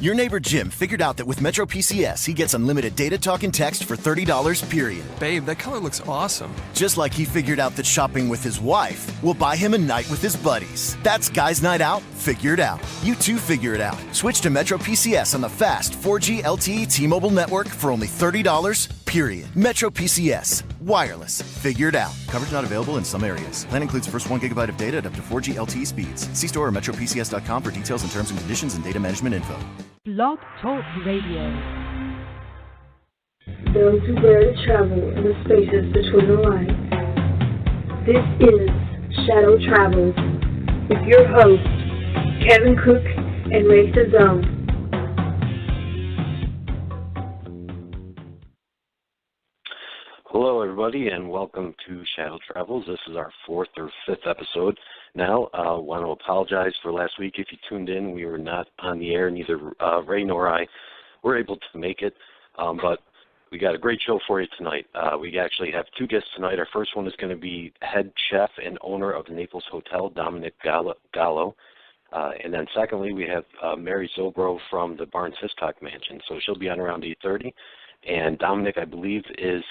Your neighbor Jim figured out that with Metro PCS, he gets unlimited data, talk, and text for $30, period. Babe, that color looks awesome. Just like he figured out that shopping with his wife will buy him a night with his buddies. That's Guys Night Out, figured out. You too figure it out. Switch to Metro PCS on the fast 4G LTE T-Mobile network for only $30, period. Metro PCS. Wireless. Figured out. Coverage not available in some areas. Plan includes first 1 gigabyte of data at up to 4G LTE speeds. See store or metropcs.com for details and terms and conditions and data management info. Blog Talk Radio. Those who dare to travel in the spaces between the lines. This is Shadow Travels with your hosts, Kevin Cook and Mary Zobro. Hello, everybody, and welcome to Shadow Travels. This is our 4th or 5th episode. Now, I want to apologize for last week. If you tuned in, we were not on the air. Neither Ray nor I were able to make it, but we got a great show for you tonight. We actually have 2 guests tonight. Our first one is going to be head chef and owner of the Naples Hotel, Domonick Gallo. And then secondly, we have Mary Zobro from the Barnes-Hiscock Mansion. So she'll be on around 8:30. And Domonick, I believe, is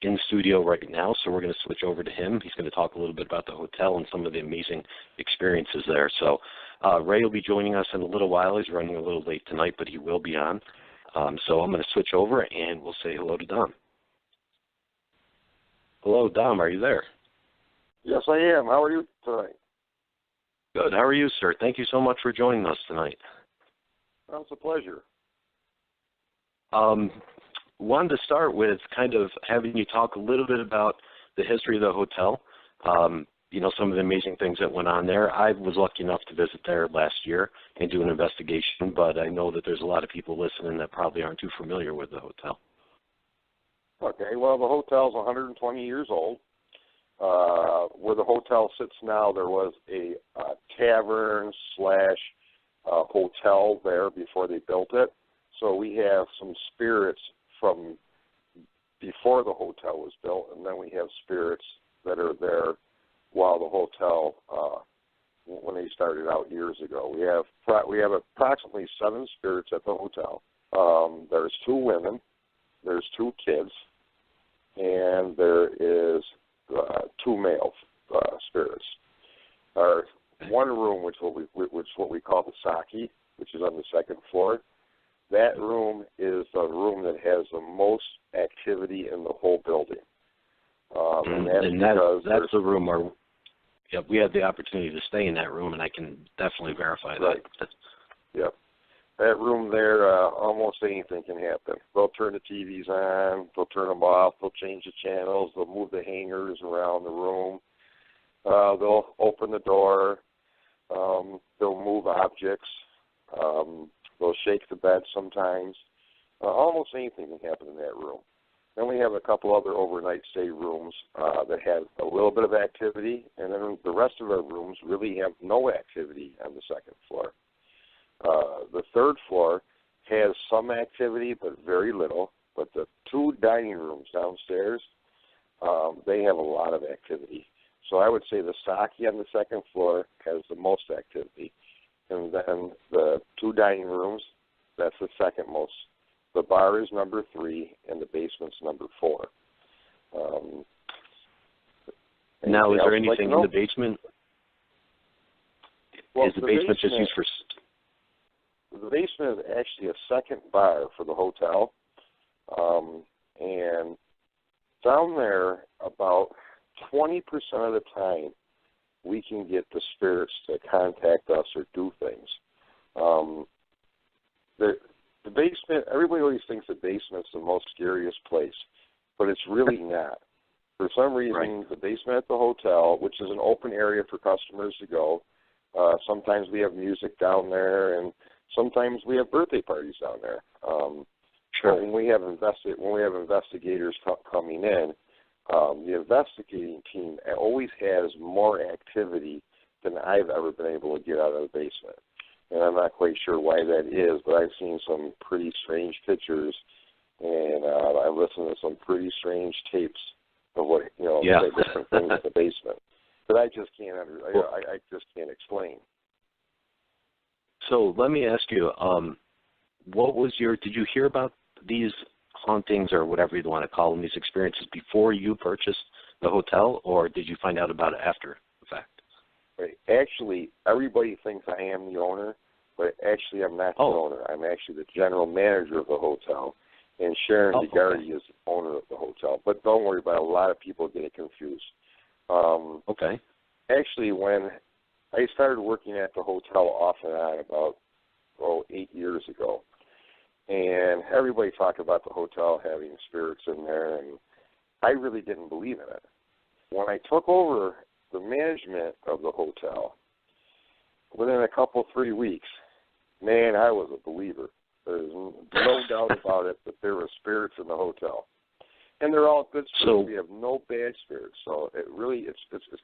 in studio right now, so we're going to switch over to him. He's going to talk a little bit about the hotel and some of the amazing experiences there. So Ray will be joining us in a little while. He's running a little late tonight, but he will be on. So I'm going to switch over, and we'll say hello to Dom. Hello, Dom. Are you there? Yes, I am. How are you tonight? Good. How are you, sir? Thank you so much for joining us tonight. Well, it's a pleasure. Wanted to start with kind of having you talk a little bit about the history of the hotel, some of the amazing things that went on there. I was lucky enough to visit there last year and do an investigation, but I know that there's a lot of people listening that probably aren't too familiar with the hotel. Okay, well, the hotel's 120 years old. Where the hotel sits now, there was a tavern / hotel there before they built it. So we have some spirits from before the hotel was built, and then we have spirits that are there while the hotel, when they started out years ago. We have approximately 7 spirits at the hotel. There's 2 women, there's 2 kids, and there is 2 male spirits. Our one room, which what we call the Saki, which is on the 2nd floor. That room is the room that has the most activity in the whole building. That's the room where we had the opportunity to stay in that room, and I can definitely verify that. Right. Yep. That room there, almost anything can happen. They'll turn the TVs on, they'll turn them off, they'll change the channels, they'll move the hangers around the room, they'll open the door, they'll move objects, they'll shake the bed sometimes. Almost anything can happen in that room. Then we have a couple other overnight stay rooms that have a little bit of activity, and then the rest of our rooms really have no activity on the 2nd floor. The 3rd floor has some activity, but very little. But the 2 dining rooms downstairs, they have a lot of activity. So I would say the Saki on the 2nd floor has the most activity. And then the 2 dining rooms, that's the 2nd most. The bar is number 3, and the basement's number 4. Now, is there anything in the basement? Well, is the basement just used for... The basement is actually a 2nd bar for the hotel. And down there, about 20% of the time, we can get the spirits to contact us or do things. The basement, everybody always thinks the basement's the most scariest place, but it's really not. For some reason, right. The basement at the hotel, which is an open area for customers to go, sometimes we have music down there, and sometimes we have birthday parties down there. Sure. When we have investigators coming in, the investigating team always has more activity than I've ever been able to get out of the basement. And I'm not quite sure why that is, but I've seen some pretty strange pictures, and I've listened to some pretty strange tapes of what, different things in the basement. But I just can't I just can't explain. So let me ask you, did you hear about these hauntings or whatever you want to call them, these experiences, before you purchased the hotel, or did you find out about it after the fact? Right. Actually, everybody thinks I am the owner, but actually I'm not the owner. I'm actually the general manager of the hotel, and Sharon DeGardi is the owner of the hotel. But don't worry about it. A lot of people get it confused. Okay. Actually, when I started working at the hotel off and on about 8 years ago, and everybody talked about the hotel having spirits in there, and I really didn't believe in it. When I took over the management of the hotel, within a couple, 3 weeks, man, I was a believer. There's no doubt about it that there were spirits in the hotel. And they're all good spirits. So we have no bad spirits. So it really, it's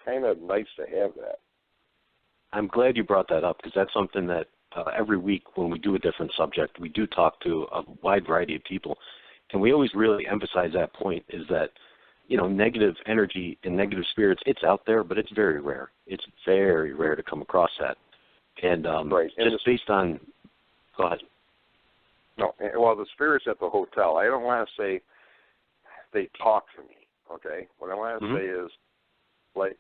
kind of nice to have that. I'm glad you brought that up, because that's something that every week when we do a different subject, we do talk to a wide variety of people. And we always really emphasize that point, is that, negative energy and negative spirits, it's out there, but it's very rare. It's very rare to come across that. And right. And just based on, go ahead. No, well, the spirits at the hotel, I don't want to say they talk to me, okay? What I want to say is, like,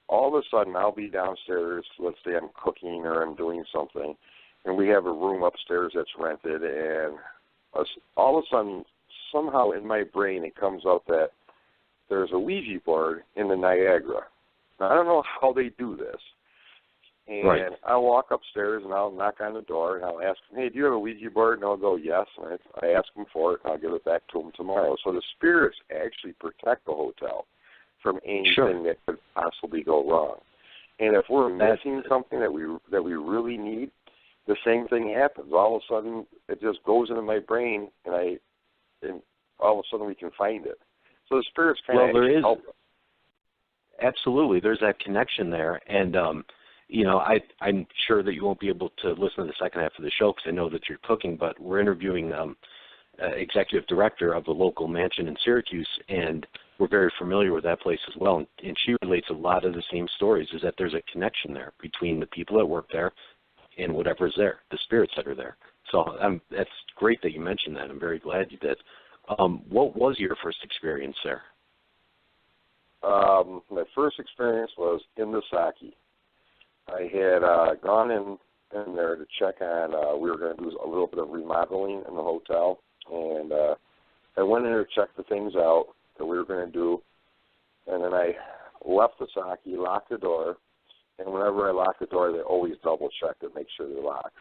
all of a sudden I'll be downstairs, let's say I'm cooking or I'm doing something, and we have a room upstairs that's rented, and all of a sudden, somehow in my brain it comes out that there's a Ouija board in the Niagara. Now, I don't know how they do this. And I'll walk upstairs and I'll knock on the door and I'll ask them, hey, do you have a Ouija board? And they'll go, yes. And I ask them for it and I'll give it back to them tomorrow. So the spirits actually protect the hotel from anything that could possibly go wrong. And if we're missing something that we really need, the same thing happens. All of a sudden, it just goes into my brain, and all of a sudden we can find it. So the spirits kind of help us. Absolutely. There's that connection there. And, I'm sure that you won't be able to listen to the second half of the show because I know that you're cooking, but we're interviewing executive director of the local mansion in Syracuse, and we're very familiar with that place as well. And she relates a lot of the same stories, is that there's a connection there between the people that work there and whatever's there, the spirits that are there. So that's great that you mentioned that. I'm very glad you did. What was your first experience there? My first experience was in the Saki. I had gone in there to check on, we were going to do a little bit of remodeling in the hotel, and I went in there to check the things out that we were going to do, and then I left the Saki, locked the door, and whenever I lock the door, they always double-check to make sure they're locked.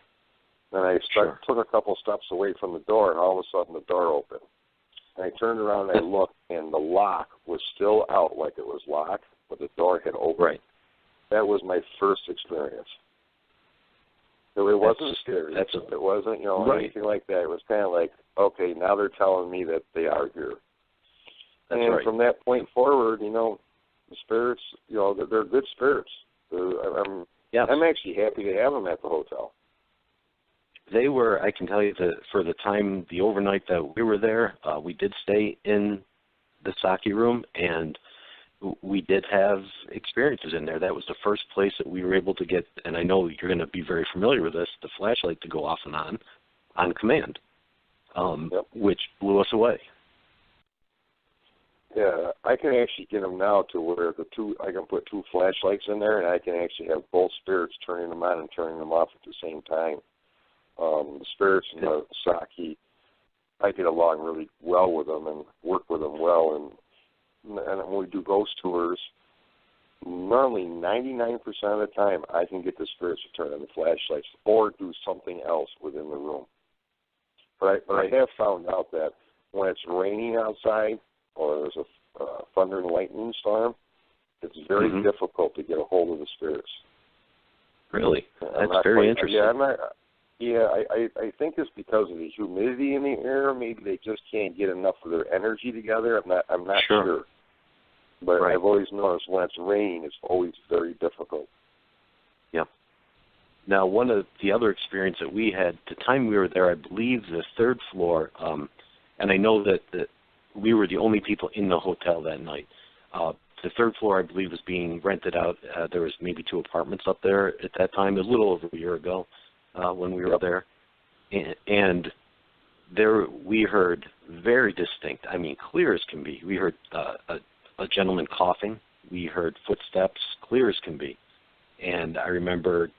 Then I took a couple steps away from the door, and all of a sudden the door opened. And I turned around and I looked, and the lock was still out like it was locked, but the door had opened. Right. That was my first experience. So it wasn't scary. It wasn't, anything like that. It was kind of like, okay, now they're telling me that they are here. From that point forward, the spirits, they're good spirits. I'm actually happy to have them at the hotel. They were, I can tell you that for the overnight that we were there, we did stay in the Saki room, and we did have experiences in there. That was the first place that we were able to get, and I know you're going to be very familiar with this, the flashlight to go off and on command, which blew us away. Yeah, I can actually get them now to where I can put two flashlights in there, and I can actually have both spirits turning them on and turning them off at the same time. The spirits in the Saki, I get along really well with them and work with them well. And when we do ghost tours, normally 99% of the time I can get the spirits to turn on the flashlights or do something else within the room. But I have found out that when it's raining outside or there's a thunder and lightning storm, it's very difficult to get a hold of the spirits. Really? That's very interesting. I think it's because of the humidity in the air. Maybe they just can't get enough of their energy together. I'm not sure. But I've always noticed when it's raining, it's always very difficult. Yeah. Now, one of the other experience that we had, the time we were there, I believe the third floor, and I know that we were the only people in the hotel that night. The third floor, I believe, was being rented out. There was maybe 2 apartments up there at that time. It was a little over a year ago when we were there. And we heard very distinct, I mean, clear as can be. We heard a gentleman coughing. We heard footsteps, clear as can be. And I remember,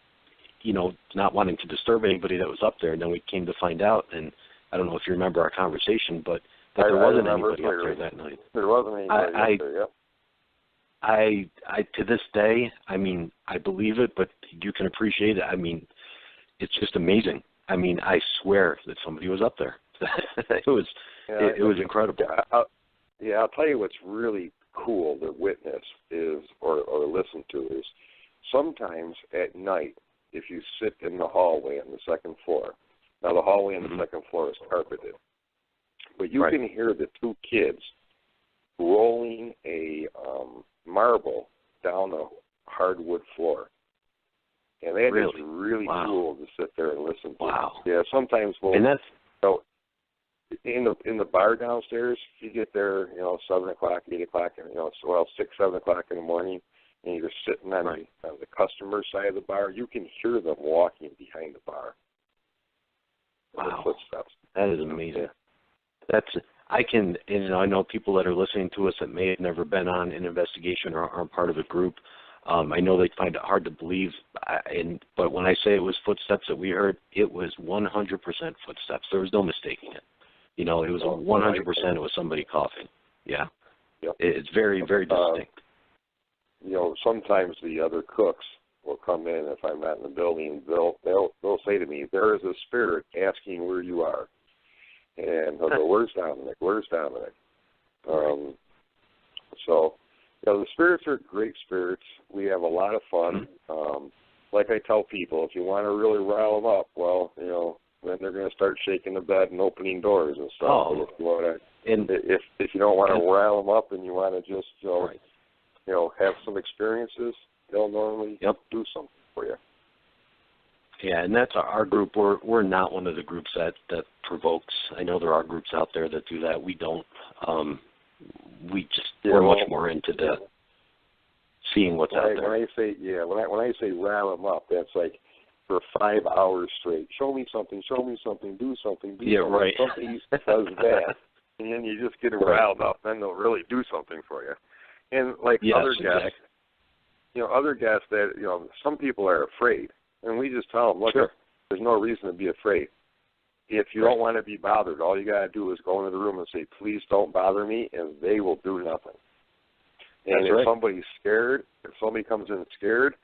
not wanting to disturb anybody that was up there, and then we came to find out, and I don't know if you remember our conversation, but there wasn't anybody up there that night. There wasn't anybody up there, yep. I to this day, I mean, I believe it, but you can appreciate it. I mean, it's just amazing. I mean, I swear that somebody was up there. It was incredible. I'll tell you what's really cool to witness is, or listen to is, sometimes at night, if you sit in the hallway on the second floor, now the hallway on the second floor is carpeted, but you can hear the two kids rolling a marble down a hardwood floor. And that is really cool to sit there and listen to. Wow. Yeah, sometimes and that's, in the bar downstairs, if you get there, 7 o'clock, 8 o'clock, 6, 7 o'clock in the morning, and you're sitting on the customer side of the bar, you can hear them walking behind the bar. Wow. Footsteps. That is amazing. I know people that are listening to us that may have never been on an investigation or aren't part of a group. I know they find it hard to believe, but when I say it was footsteps that we heard, it was 100% footsteps. There was no mistaking it. It was 100%. It was somebody coughing. Yeah. Yep. It's very, very distinct. Sometimes the other cooks will come in if I'm not in the building. They'll say to me, "There is a spirit asking where you are," and they'll go, "Where's Domonick? Where's Domonick?" So. The spirits are great spirits. We have a lot of fun. Like I tell people, if you want to really rile them up, well, then they're going to start shaking the bed and opening doors and stuff. Oh. If you don't want to rile them up and you want to just, have some experiences, they'll normally do something for you. Yeah, and that's our group. We're not one of the groups that provokes. I know there are groups out there that do that. We don't. We're much more into the seeing what's out there. When I say rile them up, that's like for 5 hours straight. Show me something, do something, do something. Right. Something does that, and then you just get riled up. Then they'll really do something for you. And other guests, other guests that some people are afraid, and we just tell them, look, there's no reason to be afraid. If you don't want to be bothered, all you got to do is go into the room and say, "Please don't bother me," and they will do nothing. And if somebody's scared, if somebody comes in scared,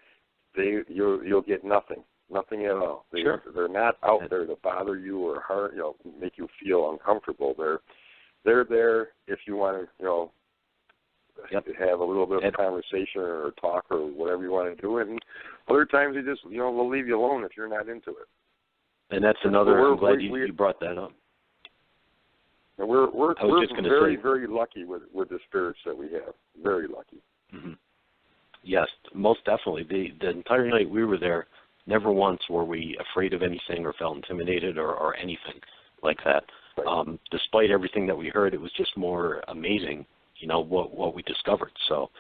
you'll get nothing at all. They're not out there to bother you or hurt, make you feel uncomfortable. They're there if you want to, have a little bit of conversation or talk or whatever you want to do. And other times they just, they'll leave you alone if you're not into it. And that's another. I'm glad you brought that up. And we're very, very lucky with the spirits that we have. Very lucky. Mm-hmm. Yes, most definitely. The entire night we were there, never once were we afraid of anything or felt intimidated or anything like that. Right. Despite everything that we heard, it was just more amazing, what we discovered. So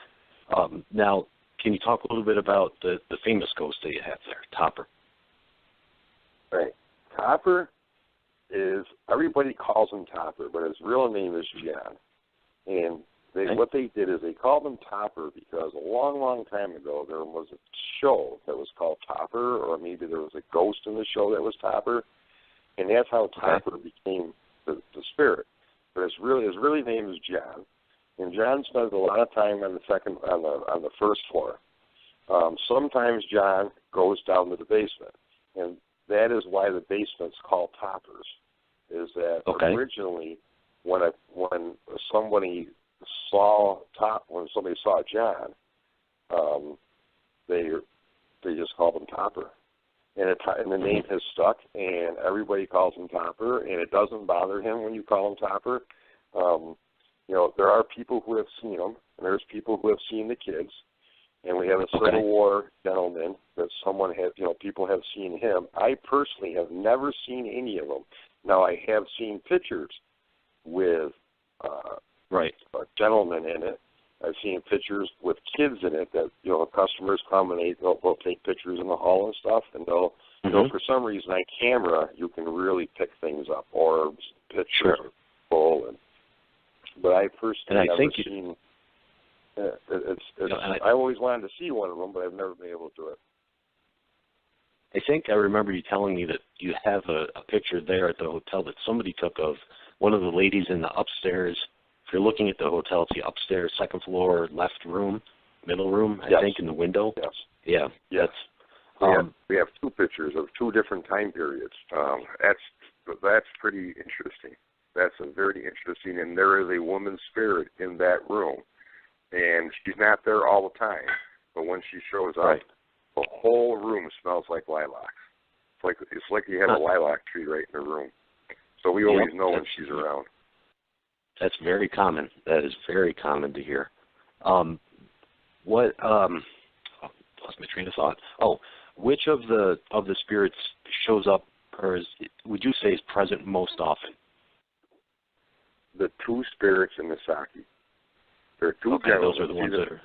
now, can you talk a little bit about the famous ghost that you have there, Topper? Right. Topper is, everybody calls him Topper, but his real name is John. And what they did is they called him Topper because a long, long time ago there was a show that was called Topper, or maybe there was a ghost in the show that was Topper, and that's how Topper became the spirit. But his really name is John, and John spends a lot of time on the first floor. Sometimes John goes down to the basement, and that is why the basement's called Toppers. Is that originally when somebody saw John, they just called him Topper, and the name has stuck, and everybody calls him Topper, and it doesn't bother him when you call him Topper. There are people who have seen him, and there's people who have seen the kids. And we have a Civil War gentleman that people have seen him. I personally have never seen any of them. Now, I have seen pictures with a gentleman in it. I've seen pictures with kids in it that, customers come and they'll take pictures in the hall and stuff. And they'll, for some reason on camera, you can really pick things up. Orbs, pictures are full. But I personally never seen. I always wanted to see one of them, but I've never been able to do it. I think I remember you telling me that you have a picture there at the hotel that somebody took of one of the ladies in the upstairs. If you're looking at the hotel, it's the upstairs, second floor, left room, middle room, I think, in the window. Yes. Yeah. Yes. We have two pictures of two different time periods. That's pretty interesting. That's very interesting, and there is a woman's spirit in that room. And she's not there all the time, but when she shows up, the whole room smells like lilacs. It's like you have a lilac tree right in the room. So we always know when she's around. That's very common. That is very common to hear. Lost my train of thought. Oh, which of the spirits shows up, or would you say is present most often? The two spirits in the sake. There are two gentlemen. Those are the ones that are...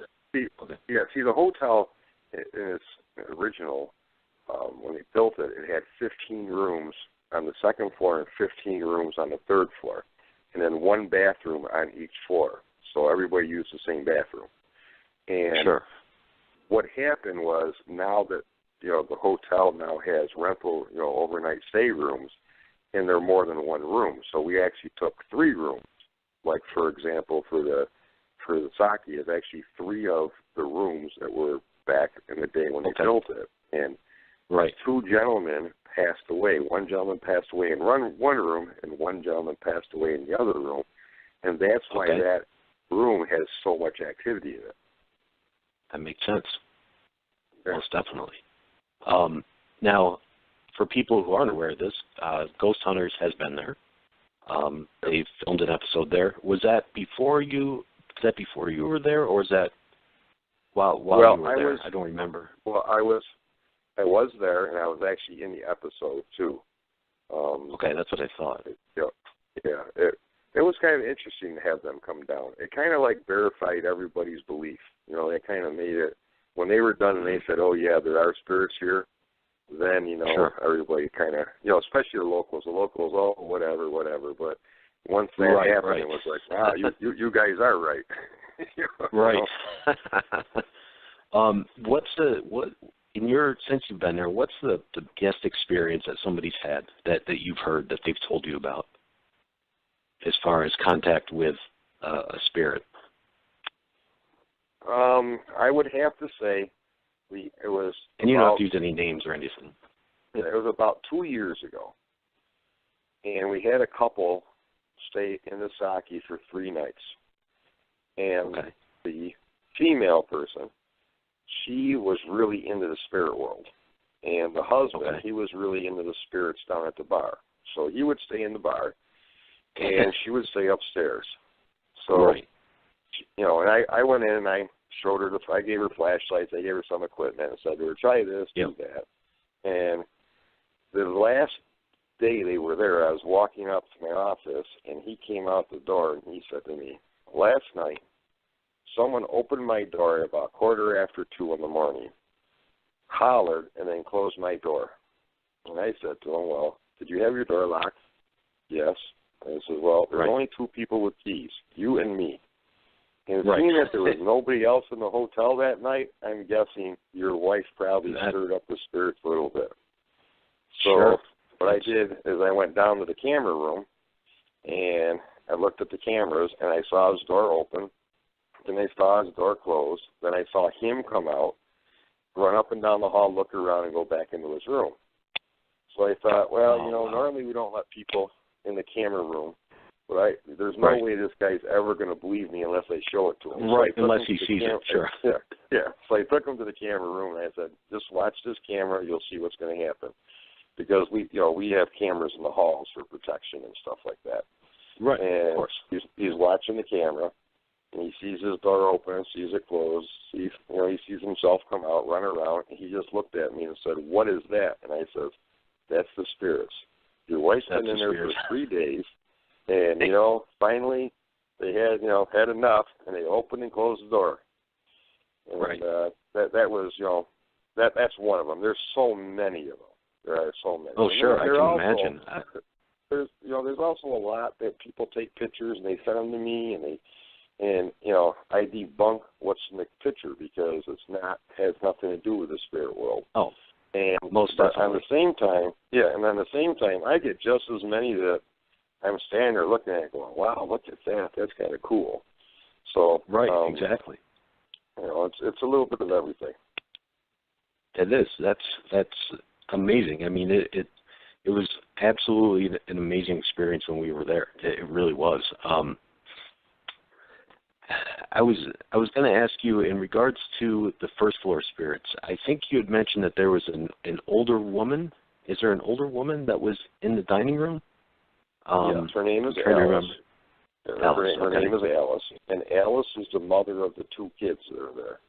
See, the hotel in its original, when they built it, it had 15 rooms on the second floor and 15 rooms on the third floor, and then one bathroom on each floor. So everybody used the same bathroom. And what happened was, now that the hotel now has rental, overnight stay rooms, and they're more than one room. So we actually took 3 rooms. Like, for example, for the sake, is actually 3 of the rooms that were back in the day when they built it. And 2 gentlemen passed away. One gentleman passed away in one room, and one gentleman passed away in the other room. And that's why that room has so much activity in it. That makes sense. Most definitely. Now, for people who aren't aware of this, Ghost Hunters has been there. They filmed an episode there. Was that before you were there, or was that while you were there? I don't remember. Well, I was there, and I was actually in the episode too. That's what I thought. It was kind of interesting to have them come down. It kind of like verified everybody's belief. They kind of made it, when they were done and they said, "Oh yeah, there are spirits here," then everybody kind of, especially the locals. Oh, whatever. But once that happened, it was like, wow, you guys are right. Since you've been there, what's the guest experience that somebody's had that you've heard that they've told you about, as far as contact with a spirit? I would have to say it was. And you don't have to use any names or anything. It was about 2 years ago, and we had a couple stay in the sake for 3 nights. And the female person, she was really into the spirit world. And the husband, he was really into the spirits down at the bar. So he would stay in the bar, and she would stay upstairs. So, and I went in and I showed her, I gave her flashlights, I gave her some equipment, and said to her, try this, do that. And the last day they were there, I was walking up to my office, and he came out the door, and he said to me, last night, someone opened my door at about 2:15 in the morning, hollered, and then closed my door. And I said to him, well, did you have your door locked? Yes. And he said, well, there's only 2 people with keys, you and me. And seeing that there was nobody else in the hotel that night, I'm guessing your wife probably stirred up the spirits a little bit. So what I did is I went down to the camera room, and I looked at the cameras, and I saw his door open. Then I saw his door closed. Then I saw him come out, run up and down the hall, look around, and go back into his room. So I thought, well, normally we don't let people in the camera room, but there's no way this guy's ever going to believe me unless I show it to him. Unless he sees it, So I took him to the camera room, and I said, just watch this camera, you'll see what's going to happen. Because we have cameras in the halls for protection and stuff like that. Right, and of course. He's watching the camera, and he sees his door open, sees it close, he sees himself come out, run around, and he just looked at me and said, what is that? And I said, that's the spirits. Your wife's been in there for 3 days, and, finally they had enough, and they opened and closed the door. And that was, that's one of them. There's so many of them. There are so many. Oh, sure, I can imagine. there's also a lot that people take pictures and they send them to me, and I debunk what's in the picture because has nothing to do with the spirit world. Oh, and most definitely. On the same time, I get just as many that I'm standing there looking at, going, "Wow, look at that! That's kind of cool." So right, exactly. It's a little bit of everything. It is. That's amazing. I mean, it was absolutely an amazing experience when we were there. It really was. I was going to ask you in regards to the first floor spirits. I think you had mentioned that there was an older woman. Is there an older woman that was in the dining room? Yes, her name is Alice. Her name is Alice, and Alice is the mother of the two kids that are there.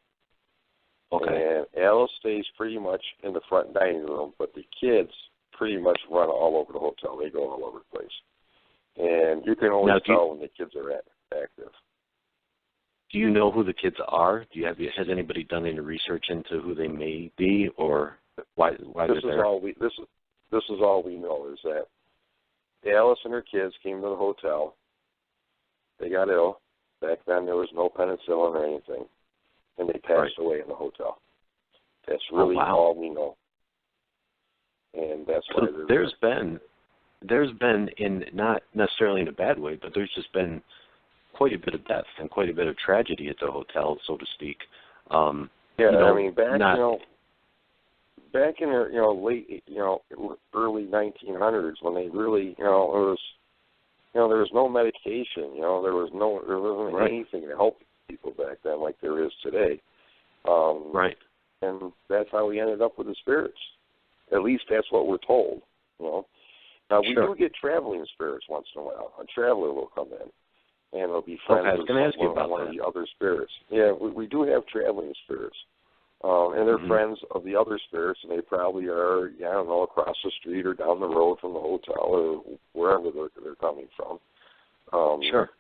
Okay. And Alice stays pretty much in the front dining room, but the kids pretty much run all over the hotel. They go all over the place. And you can always tell when the kids are active. Do you know who the kids are? Has anybody done any research into who they may be or why they're there? This is all we know is that Alice and her kids came to the hotel. They got ill. Back then there was no penicillin or anything. And they passed away in the hotel. That's really all we know. And that's why there's been in not necessarily in a bad way, but there's just been quite a bit of death and quite a bit of tragedy at the hotel, so to speak. I mean, back in the late early 1900s when they really there was no medication, there wasn't anything to help people back then like there is today. Right. And that's how we ended up with the spirits. At least that's what we're told. Now we do get traveling spirits once in a while. A traveler will come in. And it'll be friends with one of the other spirits. Yeah, we do have traveling spirits. And they're friends of the other spirits, and they probably are, across the street or down the road from the hotel or wherever they're coming from. Sure.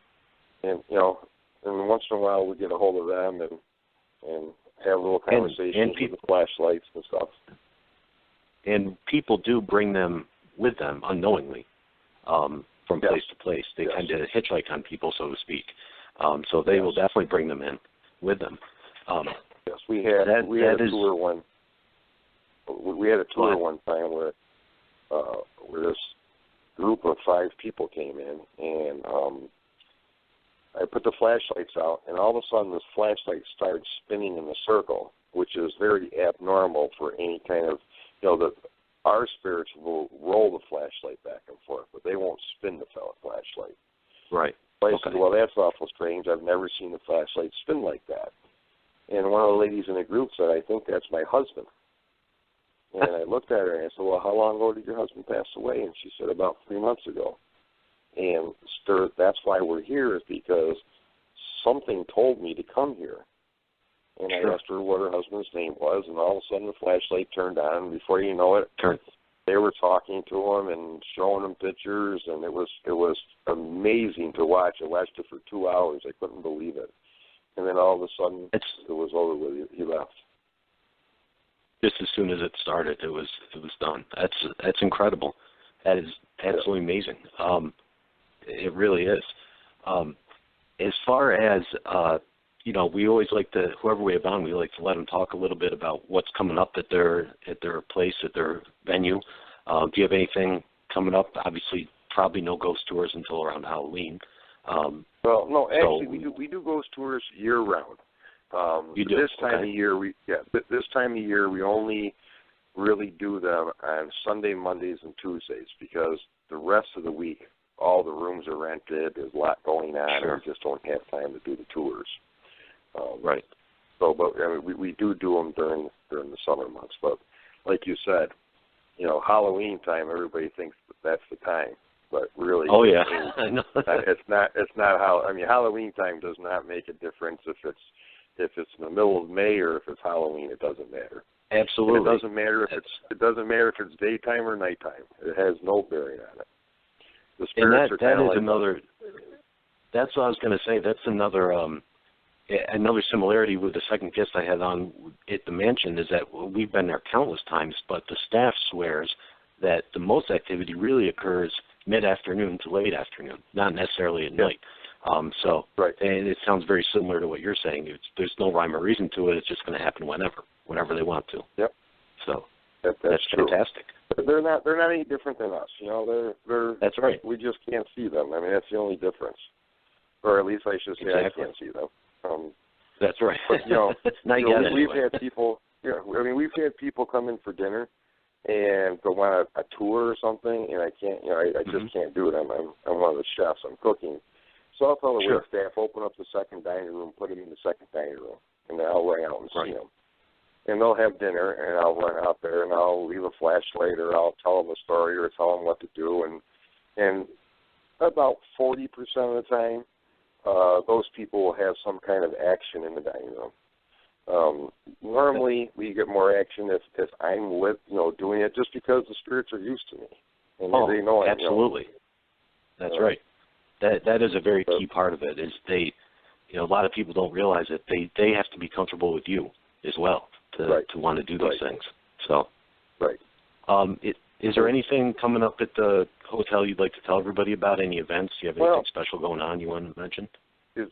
And, and once in a while we get a hold of them and have a little conversation with the flashlights and stuff. And people do bring them with them unknowingly. From place to place. They kind of hitchhike on people, so to speak. So they will definitely bring them in with them. Yes, we had a tour one time where this group of 5 people came in, and I put the flashlights out, and all of a sudden this flashlight started spinning in a circle, which is very abnormal for any kind of, our spirits will roll the flashlight back and forth, but they won't spin the flashlight. Right. So I said, well, that's awful strange. I've never seen the flashlight spin like that. And one of the ladies in the group said, I think that's my husband. And I looked at her and I said, well, how long ago did your husband pass away? And she said, about 3 months ago. And that's why we're here, is because something told me to come here. And I asked her what her husband's name was, and all of a sudden the flashlight turned on, and before you know it, they were talking to him and showing him pictures, and it was amazing to watch. I watched it for 2 hours. I couldn't believe it. And then all of a sudden, it was over with. He left. Just as soon as it started, it was done. That's incredible. That is absolutely amazing. It really is. As far as we always like to, whoever we have on, we like to let them talk a little bit about what's coming up at their place, at their venue. Do you have anything coming up? Obviously, probably no ghost tours until around Halloween. Well, no, actually, we do ghost tours year round. You do? This time of year, this time of year we only really do them on Sunday, Mondays, and Tuesdays, because the rest of the week all the rooms are rented. There's a lot going on. Sure. And we just don't have time to do the tours. Right. So, but we do them during the summer months. But like you said, Halloween time, everybody thinks that's the time. But really, I know. it's not how. I mean, Halloween time does not make a difference if it's in the middle of May or if it's Halloween. It doesn't matter. Absolutely. And it doesn't matter if it's daytime or nighttime. It has no bearing on it. The spirits are kind of like another. That's what I was going to say. That's another similarity with the second guest I had on at the mansion, is that we've been there countless times, but the staff swears that the most activity really occurs mid-afternoon to late afternoon, not necessarily at night. Right. And it sounds very similar to what you're saying. There's no rhyme or reason to it. It's just going to happen whenever they want to. Yep. So that's true. Fantastic. They're not any different than us. You know, they're. That's right. We just can't see them. I mean, that's the only difference. Or at least I should say Exactly. I can't see them. That's right. But now you get it we've anyway. had people. Yeah, I mean, we've had people come in for dinner and go on a tour or something, and I can't. I just can't do it. I'm one of the chefs. I'm cooking. So I'll tell the wait staff, open up the second dining room, put them in the second dining room, and then I'll run out and see them. And they'll have dinner, and I'll run out there, and I'll leave a flashlight, or I'll tell them a story, or tell them what to do. And about 40% of the time, those people will have some kind of action in the dining room. Normally, we get more action if I'm doing it, just because the spirits are used to me, and they know it. Absolutely. That's right. That is a very key part of it. Is a lot of people don't realize that they have to be comfortable with you as well to want to do those things. So, is there anything coming up at the hotel you'd like to tell everybody about? Any events? Do you have anything special going on you want to mention? As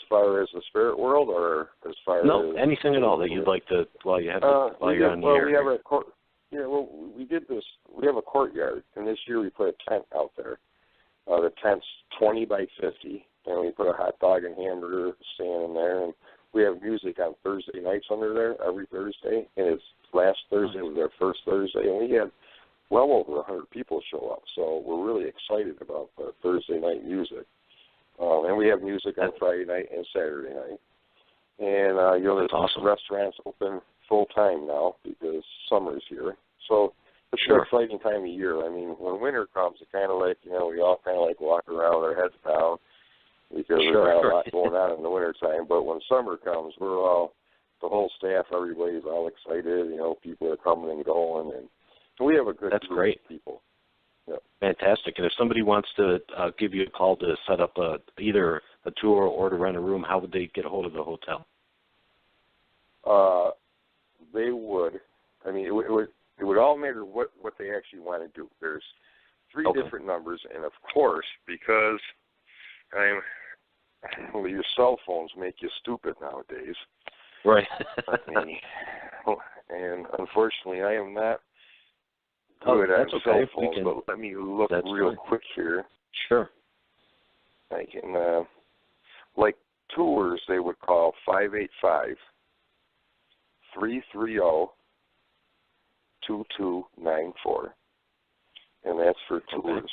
far as the spirit world, or as far as anything at all that you'd like to while you're on the air. We have we did this. We have a courtyard, and this year we put a tent out there. The tent's 20 by 50, and we put a hot dog and hamburger stand in there, and we have music on Thursday nights under there every Thursday, and it's last Thursday was our first Thursday, and we had well over 100 people show up, so we're really excited about the Thursday night music. And we have music on Friday night and Saturday night. And, there's awesome. Restaurants open full time now because summer's here. So it's an exciting time of year. I mean, when winter comes, it's kind of like, we all kind of like walk around with our heads down because there's not a lot going on in the wintertime. But when summer comes, the whole staff, everybody's all excited. People are coming and going. And we have a good group of people. Yeah. Fantastic. And if somebody wants to give you a call to set up either a tour or to rent a room, how would they get a hold of the hotel? They would. I mean, it would all matter what they actually want to do. There's 3 different numbers, and of course, because your cell phones make you stupid nowadays. Right. And unfortunately, I am not good on cell phones, but let me look real quick here. Sure. I can, like tours, they would call 585-330-2294, and that's for tours.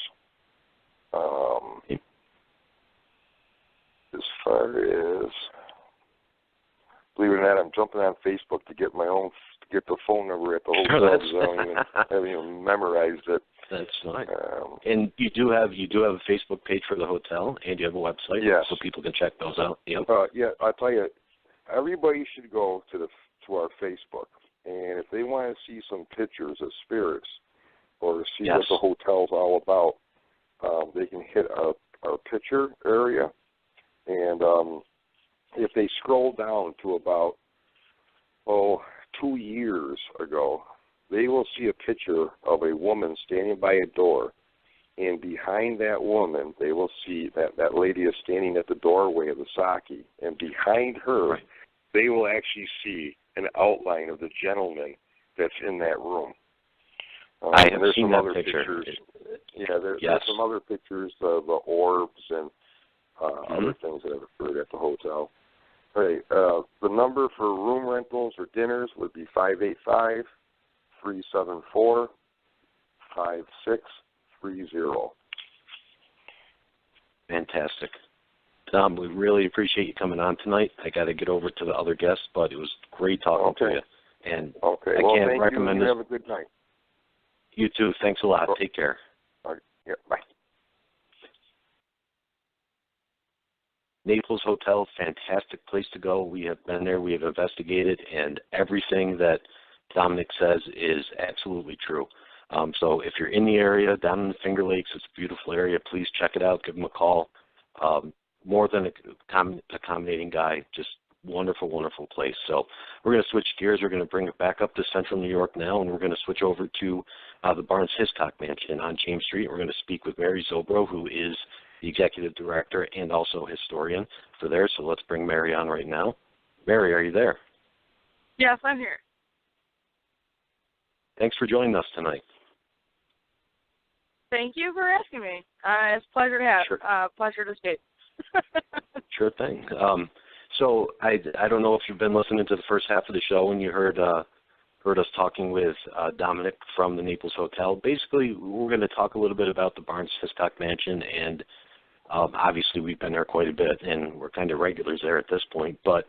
As far as, believe it or not, I'm jumping on Facebook to get get the phone number at the hotel because I haven't even memorized it. That's fine. And you do have a Facebook page for the hotel, and you have a website, so people can check those out. Yep. I'll tell you, everybody should go to our Facebook, and if they want to see some pictures of spirits or see what the hotel's all about, they can hit our picture area, and if they scroll down to about 2 years ago, they will see a picture of a woman standing by a door, and behind that woman, they will see that lady is standing at the doorway of the sake, and behind her, they will actually see an outline of the gentleman that's in that room. I have seen that picture. There's some other pictures of the orbs and other things that have occurred at the hotel. Right. The number for room rentals or dinners would be 585-374-5630. Fantastic. Tom, we really appreciate you coming on tonight. I got to get over to the other guests, but it was great talking to you. And I can't recommend you. This. Have a good night. You too. Thanks a lot. Take care. All right. Yeah, bye. Naples Hotel, fantastic place to go. We have been there. We have investigated, and everything that Domonick says is absolutely true. So if you're in the area, down in the Finger Lakes, it's a beautiful area. Please check it out. Give him a call. More than accommodating guy. Just wonderful, wonderful place. So we're going to switch gears. We're going to bring it back up to Central New York now, and we're going to switch over to the Barnes-Hiscock Mansion on James Street. We're going to speak with Mary Zobro, who is the executive director and also historian for there. So let's bring Mary on right now. Mary, are you there? Yes, I'm here. Thanks for joining us tonight. Thank you for asking me. It's a pleasure to have. Sure. Pleasure to speak. Sure thing. So I don't know if you've been listening to the first half of the show and you heard us talking with Domonick from the Naples Hotel. Basically, we're going to talk a little bit about the Barnes-Hiscock Mansion, and obviously we've been there quite a bit, and we're kind of regulars there at this point. But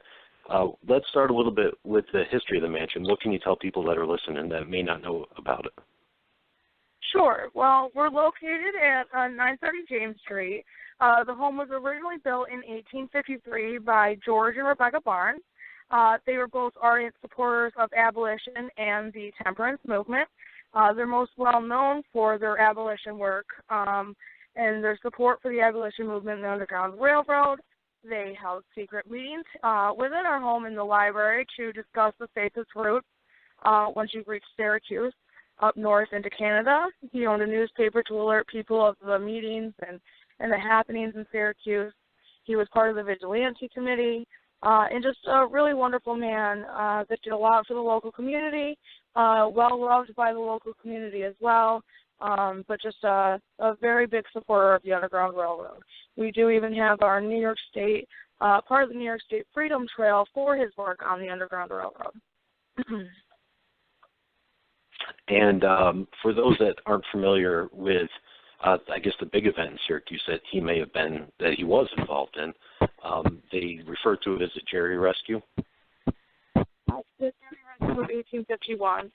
let's start a little bit with the history of the mansion. What can you tell people that are listening that may not know about it? Sure. Well, we're located at 930 James Street. The home was originally built in 1853 by George and Rebecca Barnes. They were both ardent supporters of abolition and the temperance movement. They're most well known for their abolition work and their support for the abolition movement in the Underground Railroad. They held secret meetings within our home in the library to discuss the safest route once you reach Syracuse up north into Canada. He owned a newspaper to alert people of the meetings and the happenings in Syracuse. He was part of the Vigilante Committee, and just a really wonderful man that did a lot for the local community, well-loved by the local community as well, but just a very big supporter of the Underground Railroad. We do even have our New York State, part of the New York State Freedom Trail for his work on the Underground Railroad. And for those that aren't familiar with, I guess, the big event in Syracuse that he was involved in, they refer to it as the Jerry Rescue. The Jerry Rescue of 1851.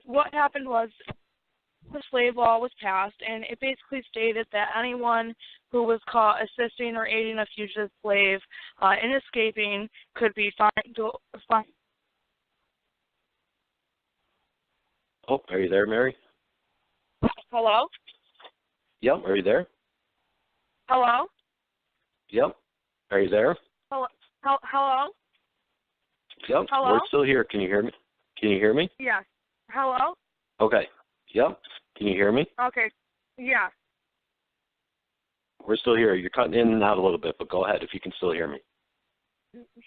What happened was the slave law was passed, and it basically stated that anyone who was caught assisting or aiding a fugitive slave in escaping could be fined. Oh, are you there, Mary? Hello? Yep, are you there? Hello? Yep, are you there? Hello? Hello? Yep, Hello? we're still here. Can you hear me? Can you hear me? Yes. Hello? Okay. Yep. Can you hear me? Okay. Yes. We're still here. You're cutting in and out a little bit, but go ahead if you can still hear me.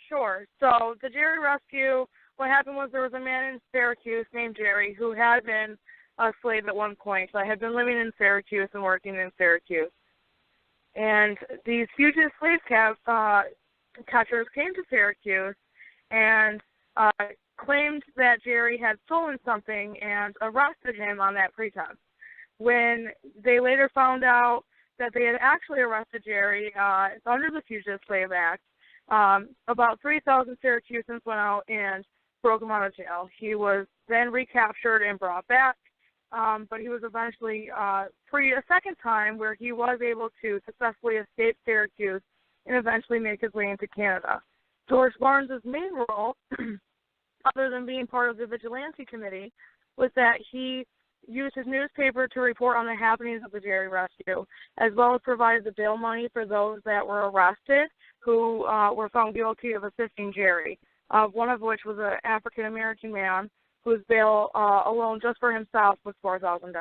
Sure. So the Jerry Rescue, what happened was there was a man in Syracuse named Jerry who had been a slave at one point. So I had been living in Syracuse and working in Syracuse. And these fugitive slave catchers came to Syracuse and claimed that Jerry had stolen something and arrested him on that pretense. When they later found out that they had actually arrested Jerry under the Fugitive Slave Act, about 3,000 Syracusans went out and broke him out of jail. He was then recaptured and brought back, but he was eventually freed a second time where he was able to successfully escape Syracuse and eventually make his way into Canada. George Barnes' main role, other than being part of the Vigilante Committee, was that he used his newspaper to report on the happenings of the Jerry Rescue, as well as provided the bail money for those that were arrested who were found guilty of assisting Jerry, one of which was an African-American man whose bail alone just for himself was $4,000.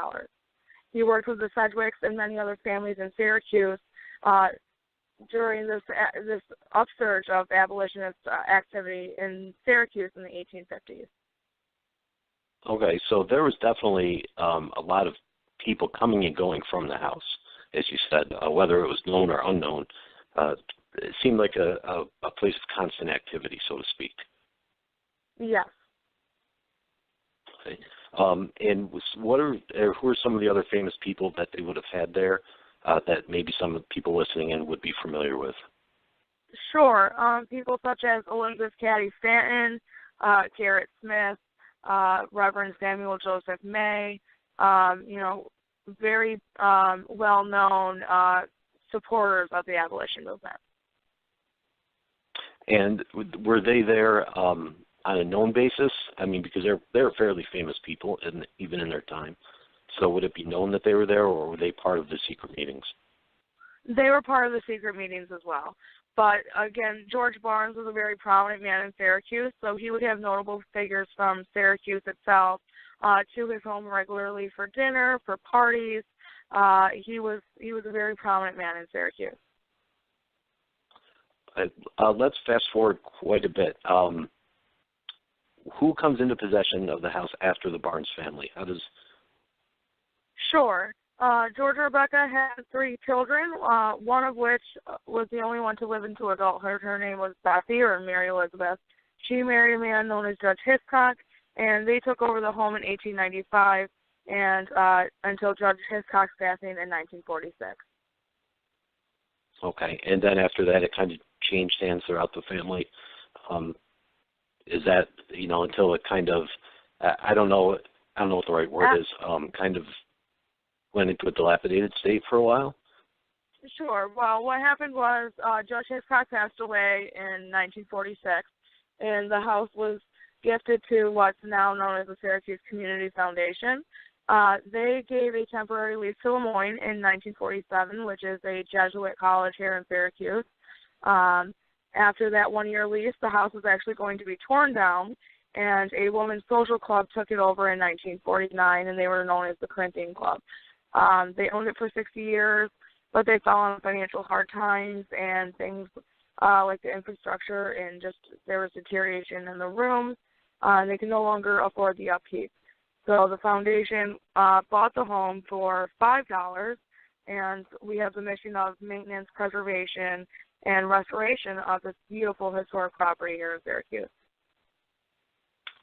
He worked with the Sedgwicks and many other families in Syracuse during this upsurge of abolitionist activity in Syracuse in the 1850s. Okay, so there was definitely a lot of people coming and going from the house, as you said, whether it was known or unknown. It seemed like a place of constant activity, so to speak. Yes. Okay. And who are some of the other famous people that they would have had there that maybe some of the people listening in would be familiar with? Sure. People such as Elizabeth Cady Stanton, Garrett Smith, Reverend Samuel Joseph May, very well-known supporters of the abolition movement. And were they there on a known basis? I mean, because they're fairly famous people, even in their time. So would it be known that they were there, or were they part of the secret meetings? They were part of the secret meetings as well. But, again, George Barnes was a very prominent man in Syracuse, so he would have notable figures from Syracuse itself to his home regularly for dinner, for parties. He was a very prominent man in Syracuse. Let's fast forward quite a bit. Who comes into possession of the house after the Barnes family? How does? Sure. George and Rebecca had 3 children, one of which was the only one to live into adulthood. Her name was Bessie, or Mary Elizabeth. She married a man known as Judge Hiscock, and they took over the home in 1895 and until Judge Hiscock's passing in 1946. Okay, and then after that, it kind of changed hands throughout the family. Is that, until it kind of, I don't know what the right word is, kind of went into a dilapidated state for a while? Sure. Well, what happened was Judge Hiscock passed away in 1946, and the house was gifted to what's now known as the Syracuse Community Foundation. They gave a temporary lease to Lemoyne in 1947, which is a Jesuit college here in Syracuse. After that one-year lease, the house was actually going to be torn down, and a women's social club took it over in 1949, and they were known as the Corinthian Club. They owned it for 60 years, but they fell on financial hard times, and things like the infrastructure and just there was deterioration in the rooms. They could no longer afford the upkeep. So the foundation bought the home for $5, and we have the mission of maintenance, preservation, and restoration of this beautiful historic property here in Syracuse.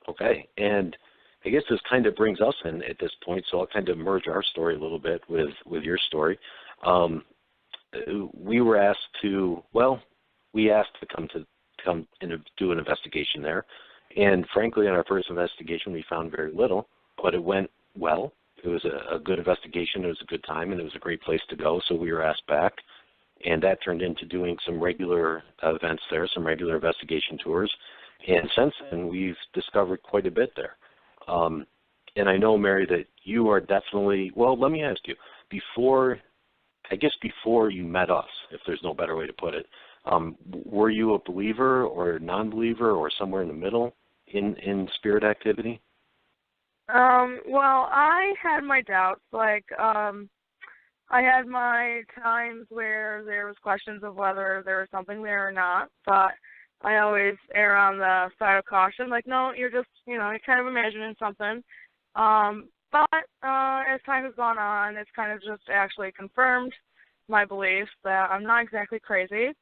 Okay, and I guess this kind of brings us in at this point, so I'll kind of merge our story a little bit with your story. We were asked to come and do an investigation there, and frankly, on our first investigation, we found very little, but it went well. It was a good investigation, it was a good time, and it was a great place to go, so we were asked back. And that turned into doing some regular events there, some regular investigation tours. And since then, we've discovered quite a bit there. And I know, Mary, that you are definitely, well, let me ask you, before you met us, if there's no better way to put it, were you a believer or a non-believer or somewhere in the middle in spirit activity? Well, I had my doubts. I had my times where there was questions of whether there was something there or not, but I always err on the side of caution. No, you're just, you're kind of imagining something. But as time has gone on, it's kind of just actually confirmed my belief that I'm not exactly crazy,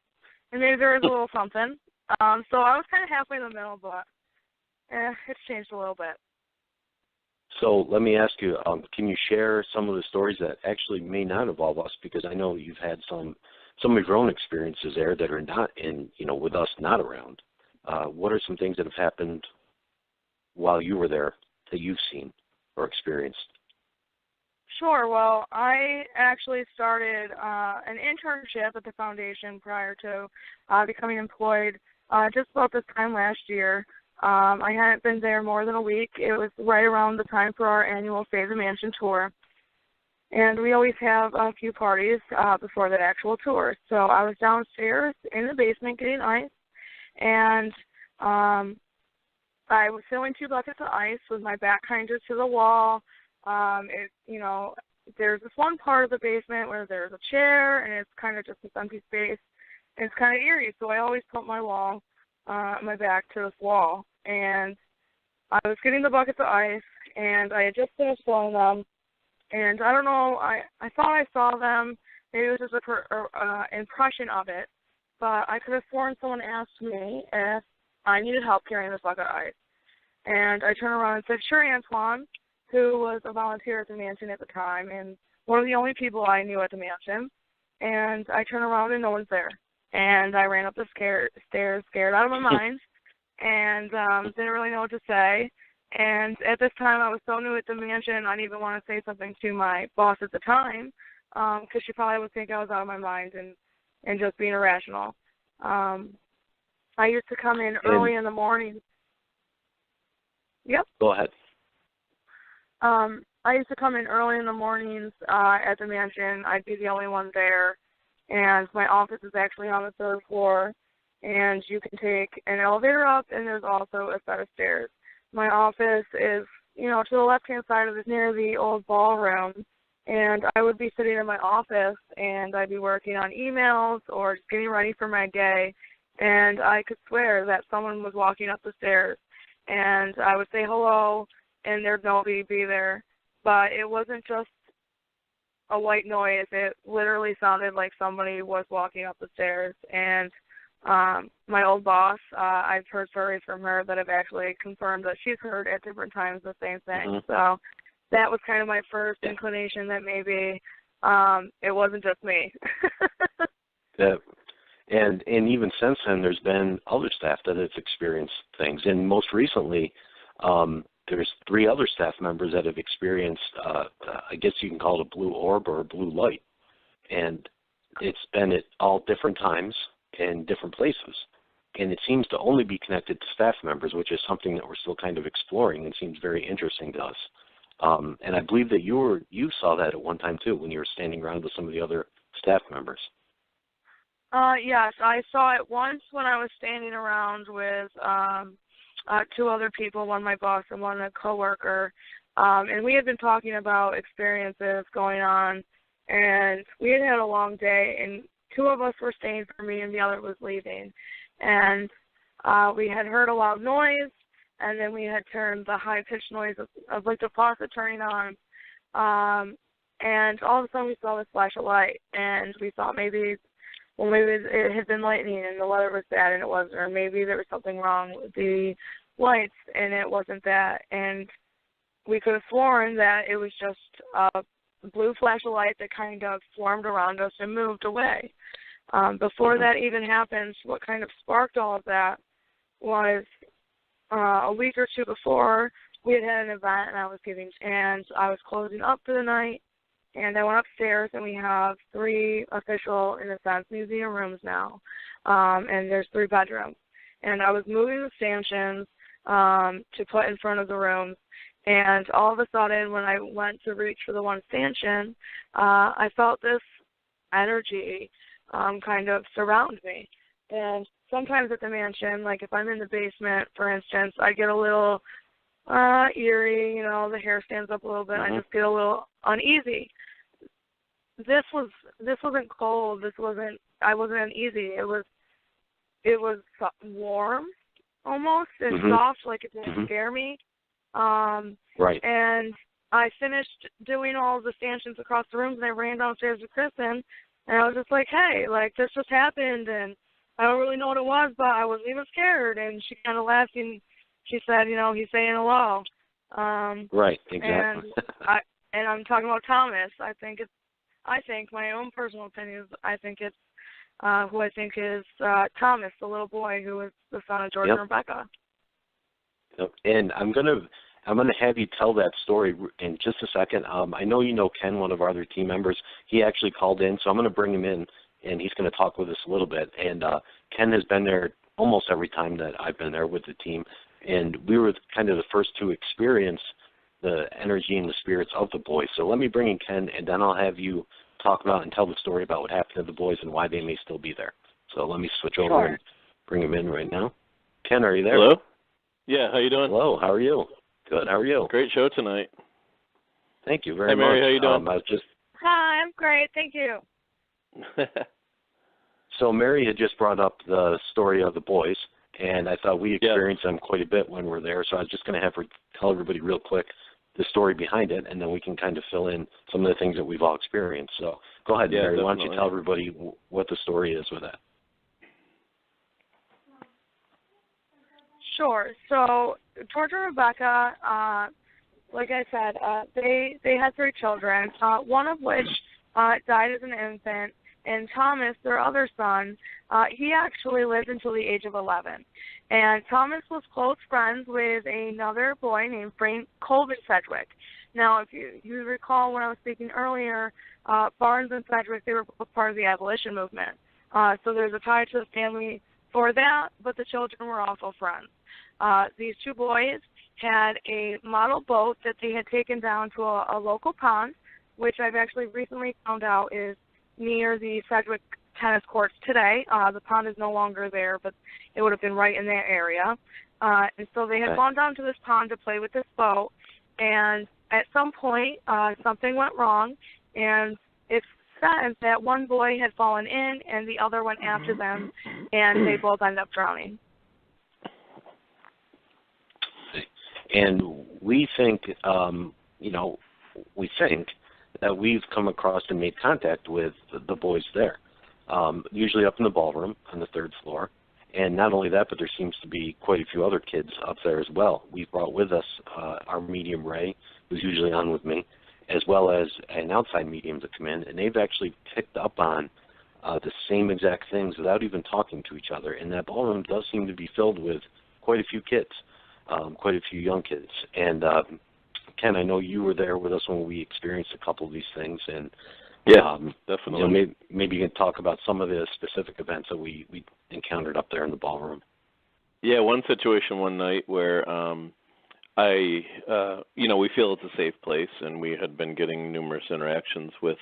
and maybe there is a little something. So I was kind of halfway in the middle, but it's changed a little bit. So let me ask you, can you share some of the stories that actually may not involve us? Because I know you've had some of your own experiences there that are not with us not around. What are some things that have happened while you were there that you've seen or experienced? Sure. Well, I actually started an internship at the foundation prior to becoming employed just about this time last year. I hadn't been there more than a week. It was right around the time for our annual Save the Mansion tour. And we always have a few parties before that actual tour. So I was downstairs in the basement getting ice, and I was filling 2 buckets of ice with my back kind of to the wall. There's this one part of the basement where there's a chair, and it's kind of just this empty space. And it's kind of eerie, so I always put my back to this wall. And I was getting the buckets of ice, and I had just finished filling them. And I don't know, I thought I saw them. Maybe it was just an impression of it. But I could have sworn someone asked me if I needed help carrying this bucket of ice. And I turned around and said, "Sure, Antoine," who was a volunteer at the mansion at the time, and one of the only people I knew at the mansion. And I turned around and no one's there. And I ran up the stairs, scared out of my mind, and didn't really know what to say. And at this time, I was so new at the mansion, I didn't even want to say something to my boss at the time, because she probably would think I was out of my mind and just being irrational. I used to come in early in the morning. Yep. Go ahead. I used to come in early in the mornings at the mansion. I'd be the only one there. and my office is actually on the 3rd floor, and you can take an elevator up, and there's also a set of stairs. My office is, to the left-hand side of it, near the old ballroom, and I would be sitting in my office, and I'd be working on emails or just getting ready for my day, and I could swear that someone was walking up the stairs, and I would say hello, and there'd nobody be there. But it wasn't just a white noise. It literally sounded like somebody was walking up the stairs. And my old boss, I've heard stories from her that have actually confirmed that she's heard at different times the same thing. Mm-hmm. So that was kind of my first inclination that maybe it wasn't just me. Yeah. And even since then, there's been other staff that have experienced things. And most recently, there's 3 other staff members that have experienced, I guess you can call it a blue orb or a blue light. And it's been at all different times and different places. And it seems to only be connected to staff members, which is something that we're still kind of exploring and seems very interesting to us. And I believe that you saw that at one time, too, when you were standing around with some of the other staff members. Yes, I saw it once when I was standing around with 2 other people, one my boss and one a coworker, and we had been talking about experiences going on, and we had had a long day, and 2 of us were staying for me and the other was leaving, and we had heard a loud noise, and then we had turned the high-pitched noise of like the faucet turning on, and all of a sudden we saw this flash of light, and we thought maybe it had been lightning and the weather was bad and it wasn't, or maybe there was something wrong with the lights and it wasn't that. And we could have sworn that it was just a blue flash of light that kind of formed around us and moved away. Before that even happened, what kind of sparked all of that was a week or 2 before we had an event and I was closing up for the night. And I went upstairs, and we have 3 official, in a sense, museum rooms now, and there's 3 bedrooms. And I was moving the stanchions to put in front of the rooms, and all of a sudden, when I went to reach for the one stanchion, I felt this energy kind of surround me. And sometimes at the mansion, like if I'm in the basement, for instance, I get a little eerie, the hair stands up a little bit, I just get a little uneasy. This wasn't cold, I wasn't uneasy. It was warm almost and soft, like it didn't scare me. Right. And I finished doing all the stanchions across the rooms and I ran downstairs to Kristen and I was just like, hey, like this just happened and I don't really know what it was, but I wasn't even scared. And she kind of laughed and she said, he's saying hello. Right, exactly. And I'm talking about Thomas. I think my own personal opinion is I think it's who I think is Thomas, the little boy who is the son of George and Rebecca. Yep. And I'm gonna have you tell that story in just a second. I know you know Ken, one of our other team members. He actually called in, so I'm going to bring him in, and he's going to talk with us a little bit. And Ken has been there almost every time that I've been there with the team. And we were kind of the first to experience the energy and the spirits of the boys. So let me bring in Ken, and then I'll have you talk about and tell the story about what happened to the boys and why they may still be there. So let me switch over and bring him in right now. Ken, are you there? Hello? Yeah, how you doing? Hello, how are you? Good, how are you? Great show tonight. Thank you very much. Hey, Mary, how you doing? Hi, I'm great, thank you. So Mary had just brought up the story of the boys, and I thought we experienced them quite a bit when we're there, so I was just going to have her tell everybody real quick the story behind it, and then we can kind of fill in some of the things that we've all experienced. So go ahead, Mary. Definitely. Why don't you tell everybody what the story is with that? Sure. So George and Rebecca, like I said, they had 3 children, one of which died as an infant, and Thomas, their other son, he actually lived until the age of 11. And Thomas was close friends with another boy named Frank Colvin Sedgwick. Now, if you recall when I was speaking earlier, Barnes and Sedgwick, they were both part of the abolition movement. So there's a tie to the family for that, but the children were also friends. These 2 boys had a model boat that they had taken down to a local pond, which I've actually recently found out is near the Sedgwick tennis courts today. The pond is no longer there, but it would have been right in that area. And so they had gone down to this pond to play with this boat, and at some point something went wrong, and it's said that one boy had fallen in and the other went after them, and they both ended up drowning. And we think, that we've come across and made contact with the boys there, usually up in the ballroom on the 3rd floor. And not only that, but there seems to be quite a few other kids up there as well. We've brought with us our medium, Ray, who's usually on with me, as well as an outside medium to come in, and they've actually picked up on the same exact things without even talking to each other. And that ballroom does seem to be filled with quite a few kids, quite a few young kids. And Ken, I know you were there with us when we experienced a couple of these things, and definitely. Maybe you can talk about some of the specific events that we encountered up there in the ballroom. Yeah, one situation one night where we feel it's a safe place, and we had been getting numerous interactions with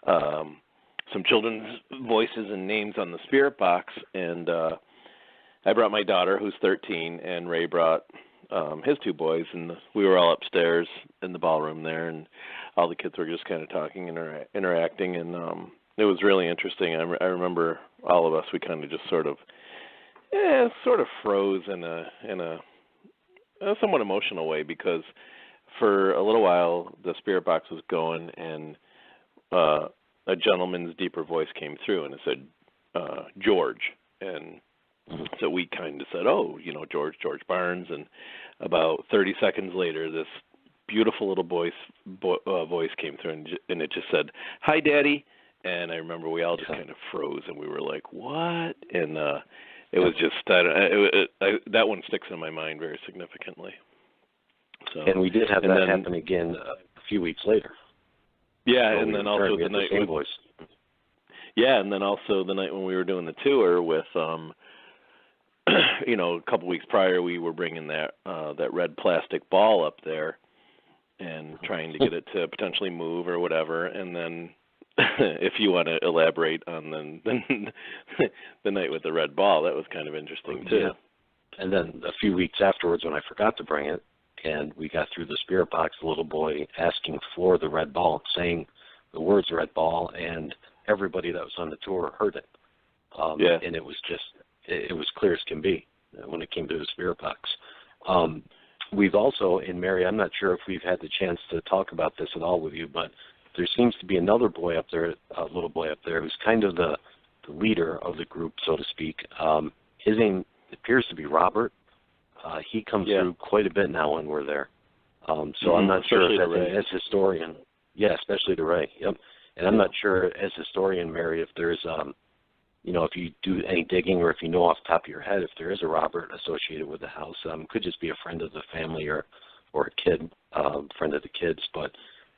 some children's voices and names on the spirit box, and I brought my daughter, who's 13, and Ray brought his 2 boys, and we were all upstairs in the ballroom there, and all the kids were just kind of talking and interacting, and it was really interesting. I remember all of us, we kind of just sort of froze in a somewhat emotional way, because for a little while the spirit box was going, and a gentleman's deeper voice came through, and it said George, and so we kind of said, George Barnes, and about 30 seconds later, this beautiful little voice came through, and it just said, "Hi, Daddy," and I remember we all just kind of froze, and we were like, "What?" And it was just that one sticks in my mind very significantly. So, and we did have that happen again a few weeks later. Yeah, and then also the night and then also the night when we were doing the tour with a couple weeks prior, we were bringing that red plastic ball up there and trying to get it to potentially move or whatever. And then, if you want to elaborate on the night with the red ball, that was kind of interesting too. Yeah. And then a few weeks afterwards, when I forgot to bring it, and we got through the spirit box, the little boy asking for the red ball, saying the words "red ball," and everybody that was on the tour heard it. And it was clear as can be when it came to the spirit box. We've also, and Mary, I'm not sure if we've had the chance to talk about this at all with you, but there seems to be another boy up there, a little boy up there, who's kind of the leader of the group, so to speak. His name appears to be Robert. He comes through quite a bit now when we're there. So I'm not sure if that's as historian. Yeah, especially to Ray. Yep. And I'm not sure as historian, Mary, if there's if you do any digging, or if you know off the top of your head if there is a Robert associated with the house. Could just be a friend of the family or a kid, friend of the kids, but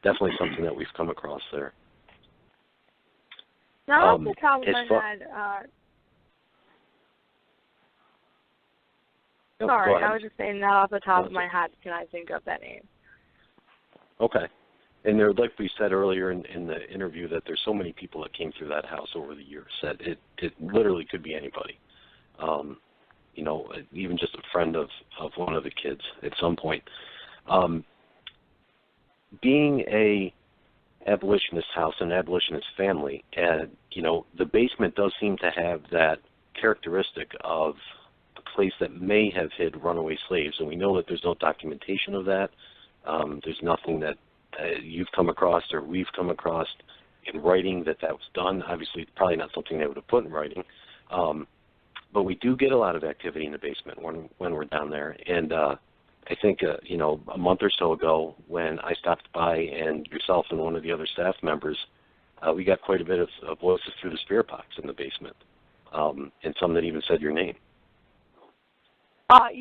definitely something that we've come across there. Not off the top of my head. Sorry, I was just saying, not off the top of my head can I think of that name. Okay. And there, like we said earlier in the interview, that there's so many people that came through that house over the years that it literally could be anybody. Even just a friend of one of the kids at some point. Being a abolitionist house and abolitionist family, the basement does seem to have that characteristic of a place that may have hid runaway slaves, and we know that there's no documentation of that. There's nothing that you've come across or we've come across in writing that was done. Obviously, probably not something they would have put in writing. But we do get a lot of activity in the basement when we're down there. And I think, a month or so ago when I stopped by and yourself and one of the other staff members, we got quite a bit of voices through the spirit box in the basement, and some that even said your name. That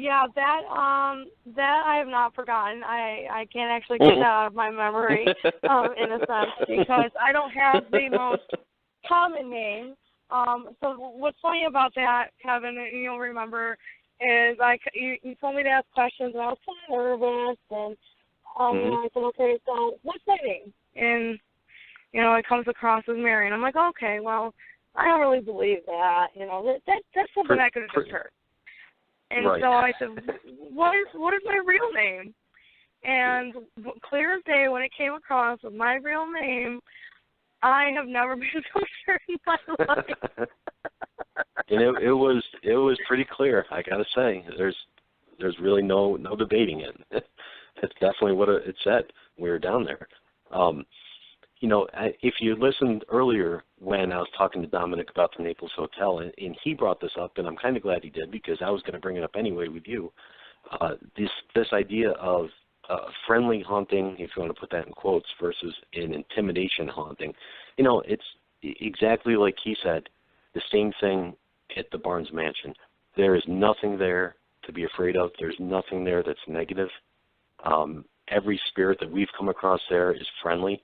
I have not forgotten. I can't actually get that out of my memory, in a sense, because I don't have the most common name. So what's funny about that, Kevin, and you'll remember, is you told me to ask questions, and I was kind of nervous, and I said, okay, so what's my name? And, it comes across as Mary, and I'm like, okay, well, I don't really believe that. That's something I could have just heard. And right. so I said, what is my real name? And clear as day, when it came across with my real name, I have never been so sure in my life. And it was pretty clear. I got to say, there's really no debating it. That's definitely what it said. We were down there. If you listened earlier when I was talking to Domonick about the Naples Hotel, and he brought this up, and I'm kind of glad he did because I was going to bring it up anyway with you. This idea of friendly haunting, if you want to put that in quotes, versus an intimidation haunting. It's exactly like he said, the same thing at the Barnes Mansion. There is nothing there to be afraid of. There's nothing there that's negative. Every spirit that we've come across there is friendly.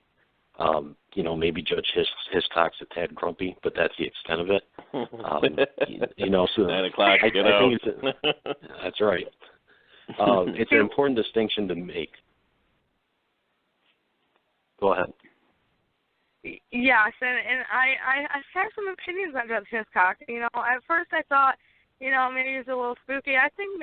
Maybe Judge Hiscock's a tad grumpy, but that's the extent of it. So 9 o'clock, I think that's right. It's an important distinction to make. Go ahead. Yes, and I have some opinions on Judge Hiscock. At first I thought, maybe he's a little spooky. I think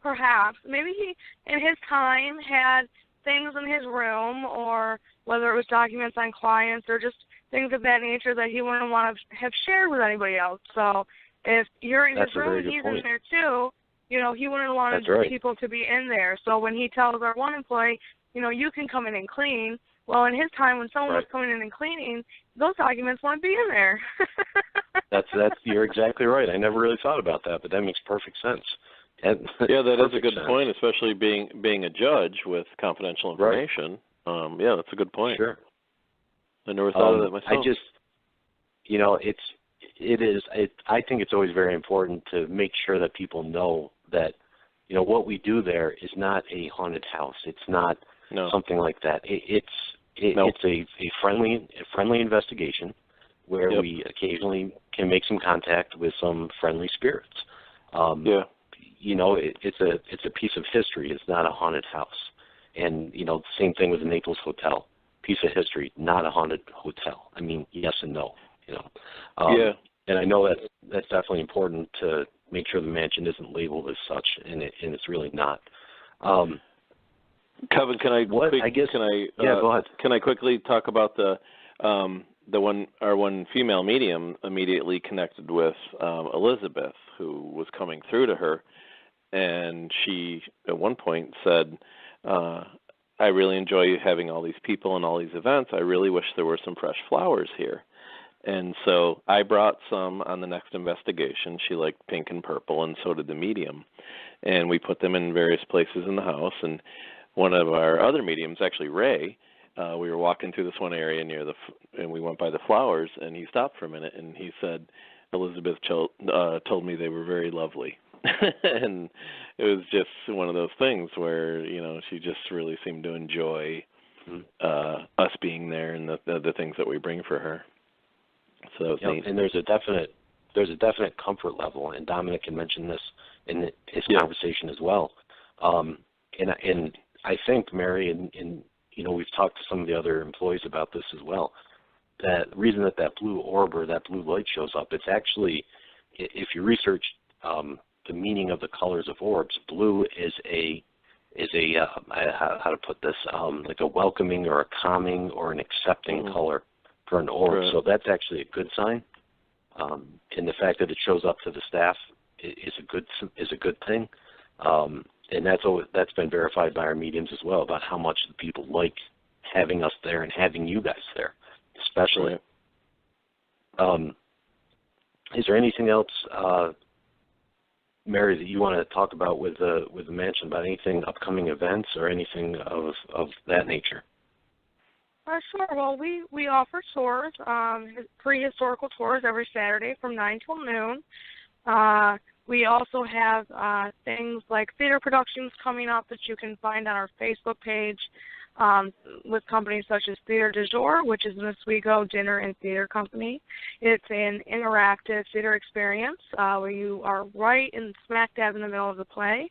perhaps he, in his time, had things in his room, or whether it was documents on clients or just things of that nature that he wouldn't want to have shared with anybody else. So if you're in his room and he's in there too, he wouldn't want people to be in there. So when he tells our one employee, you can come in and clean, well, in his time when someone was coming in and cleaning, those documents wouldn't be in there. You're exactly right. I never really thought about that, but that makes perfect sense. Yeah, that is a good point, especially being a judge with confidential information. Right. Yeah, that's a good point. Sure. I never thought of that myself. I think it's always very important to make sure that people know that, what we do there is not a haunted house. It's not something like that. It's a friendly investigation where we occasionally can make some contact with some friendly spirits. It's a piece of history. It's not a haunted house. And, same thing with the Naples Hotel. Piece of history, not a haunted hotel. I mean, yes and no, And I know that's definitely important to make sure the mansion isn't labeled as such, and it's really not. Kevin, go ahead. Can I quickly talk about our one female medium immediately connected with Elizabeth, who was coming through to her, and she at one point said, I really enjoy having all these people and all these events. I really wish there were some fresh flowers here. And so I brought some on the next investigation. She liked pink and purple, and so did the medium. And we put them in various places in the house. And one of our other mediums, actually Ray, we were walking through this one area and we went by the flowers, and he stopped for a minute, and he said, Elizabeth told me they were very lovely. And it was just one of those things where, she just really seemed to enjoy us being there and the things that we bring for her. So and there's a definite comfort level, and Domonick can mention this in his conversation as well. And I think, Mary, and we've talked to some of the other employees about this as well. That the reason that blue orb or that blue light shows up, it's actually, if you research the meaning of the colors of orbs, blue is how to put this, like a welcoming or a calming or an accepting color for an orb. Right. So that's actually a good sign. And the fact that it shows up to the staff is a good thing. And that's been verified by our mediums as well about how much the people like having us there and having you guys there, especially. Right. Is there anything else, Mary, that you want to talk about with the mansion, about anything, upcoming events or anything of that nature? Sure. Well, we offer tours, pre-historical tours every Saturday from 9 till noon. We also have things like theater productions coming up that you can find on our Facebook page with companies such as Theater du Jour, which is an Oswego dinner and theater company. It's an interactive theater experience where you are right in smack dab in the middle of the play.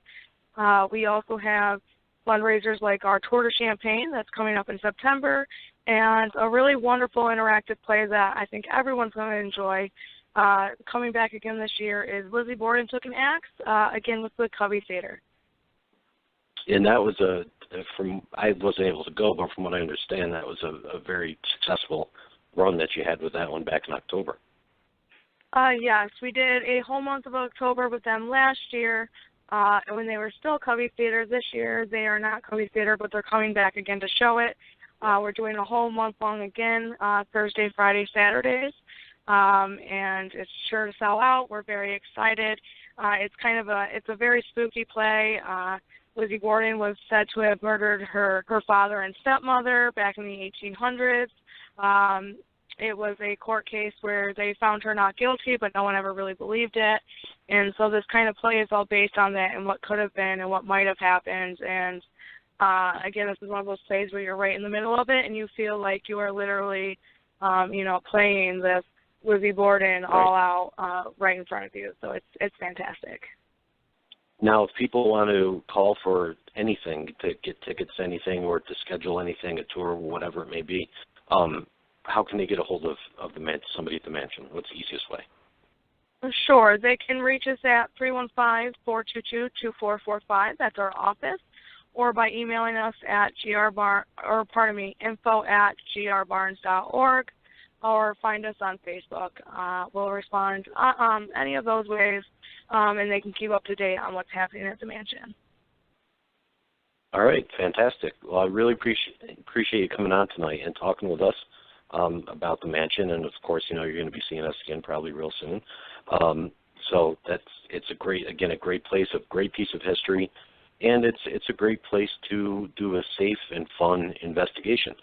We also have fundraisers like our Tour de Champagne that's coming up in September, and a really wonderful interactive play that I think everyone's going to enjoy. Coming back again this year is Lizzie Borden Took an Axe, again with the Covey Theater. And that was I wasn't able to go, but from what I understand, that was a very successful run that you had with that one back in October. Yes, we did a whole month of October with them last year, when they were still Covey Theater. This year they are not Covey Theater, but they're coming back again to show it. We're doing a whole month long again, Thursday, Friday, Saturdays, and it's sure to sell out. We're very excited. It's a very spooky play. Lizzie Borden was said to have murdered her father and stepmother back in the 1800s. It was a court case where they found her not guilty, but no one ever really believed it. And so this kind of play is all based on that and what could have been and what might have happened. And, again, this is one of those plays where you're right in the middle of it and you feel like you are literally, playing this Lizzie Borden all out right in front of you. So it's fantastic. Now, if people want to call for anything, to get tickets to anything or to schedule anything, a tour, whatever it may be, how can they get a hold of somebody at the mansion? What's the easiest way? Sure. They can reach us at 315-422-2445. That's our office. Or by emailing us at info@grbarnes.org, or find us on Facebook. We'll respond any of those ways, and they can keep up to date on what's happening at the mansion. All right, fantastic. Well, I really appreciate you coming on tonight and talking with us about the mansion, and of course, you're going to be seeing us again probably real soon. So it's a great place, a great piece of history, and it's a great place to do a safe and fun investigation.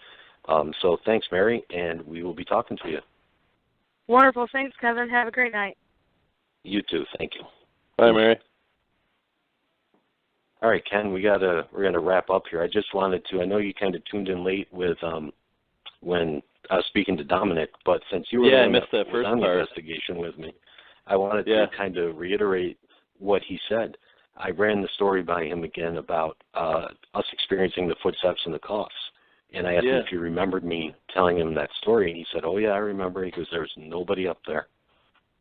So thanks, Mary, and we will be talking to you. Wonderful. Thanks, Kevin. Have a great night. You too. Thank you. Bye, Mary. All right, Ken, we're gonna wrap up here. I just wanted to. I know you kind of tuned in late with when I was speaking to Domonick, but since you were I missed that first on the part. investigation with me, I wanted to kind of reiterate what he said. I ran the story by him again about us experiencing the footsteps and the coughs. And I asked him if he remembered me telling him that story, and he said, "Oh yeah, I remember." He goes, "There's nobody up there."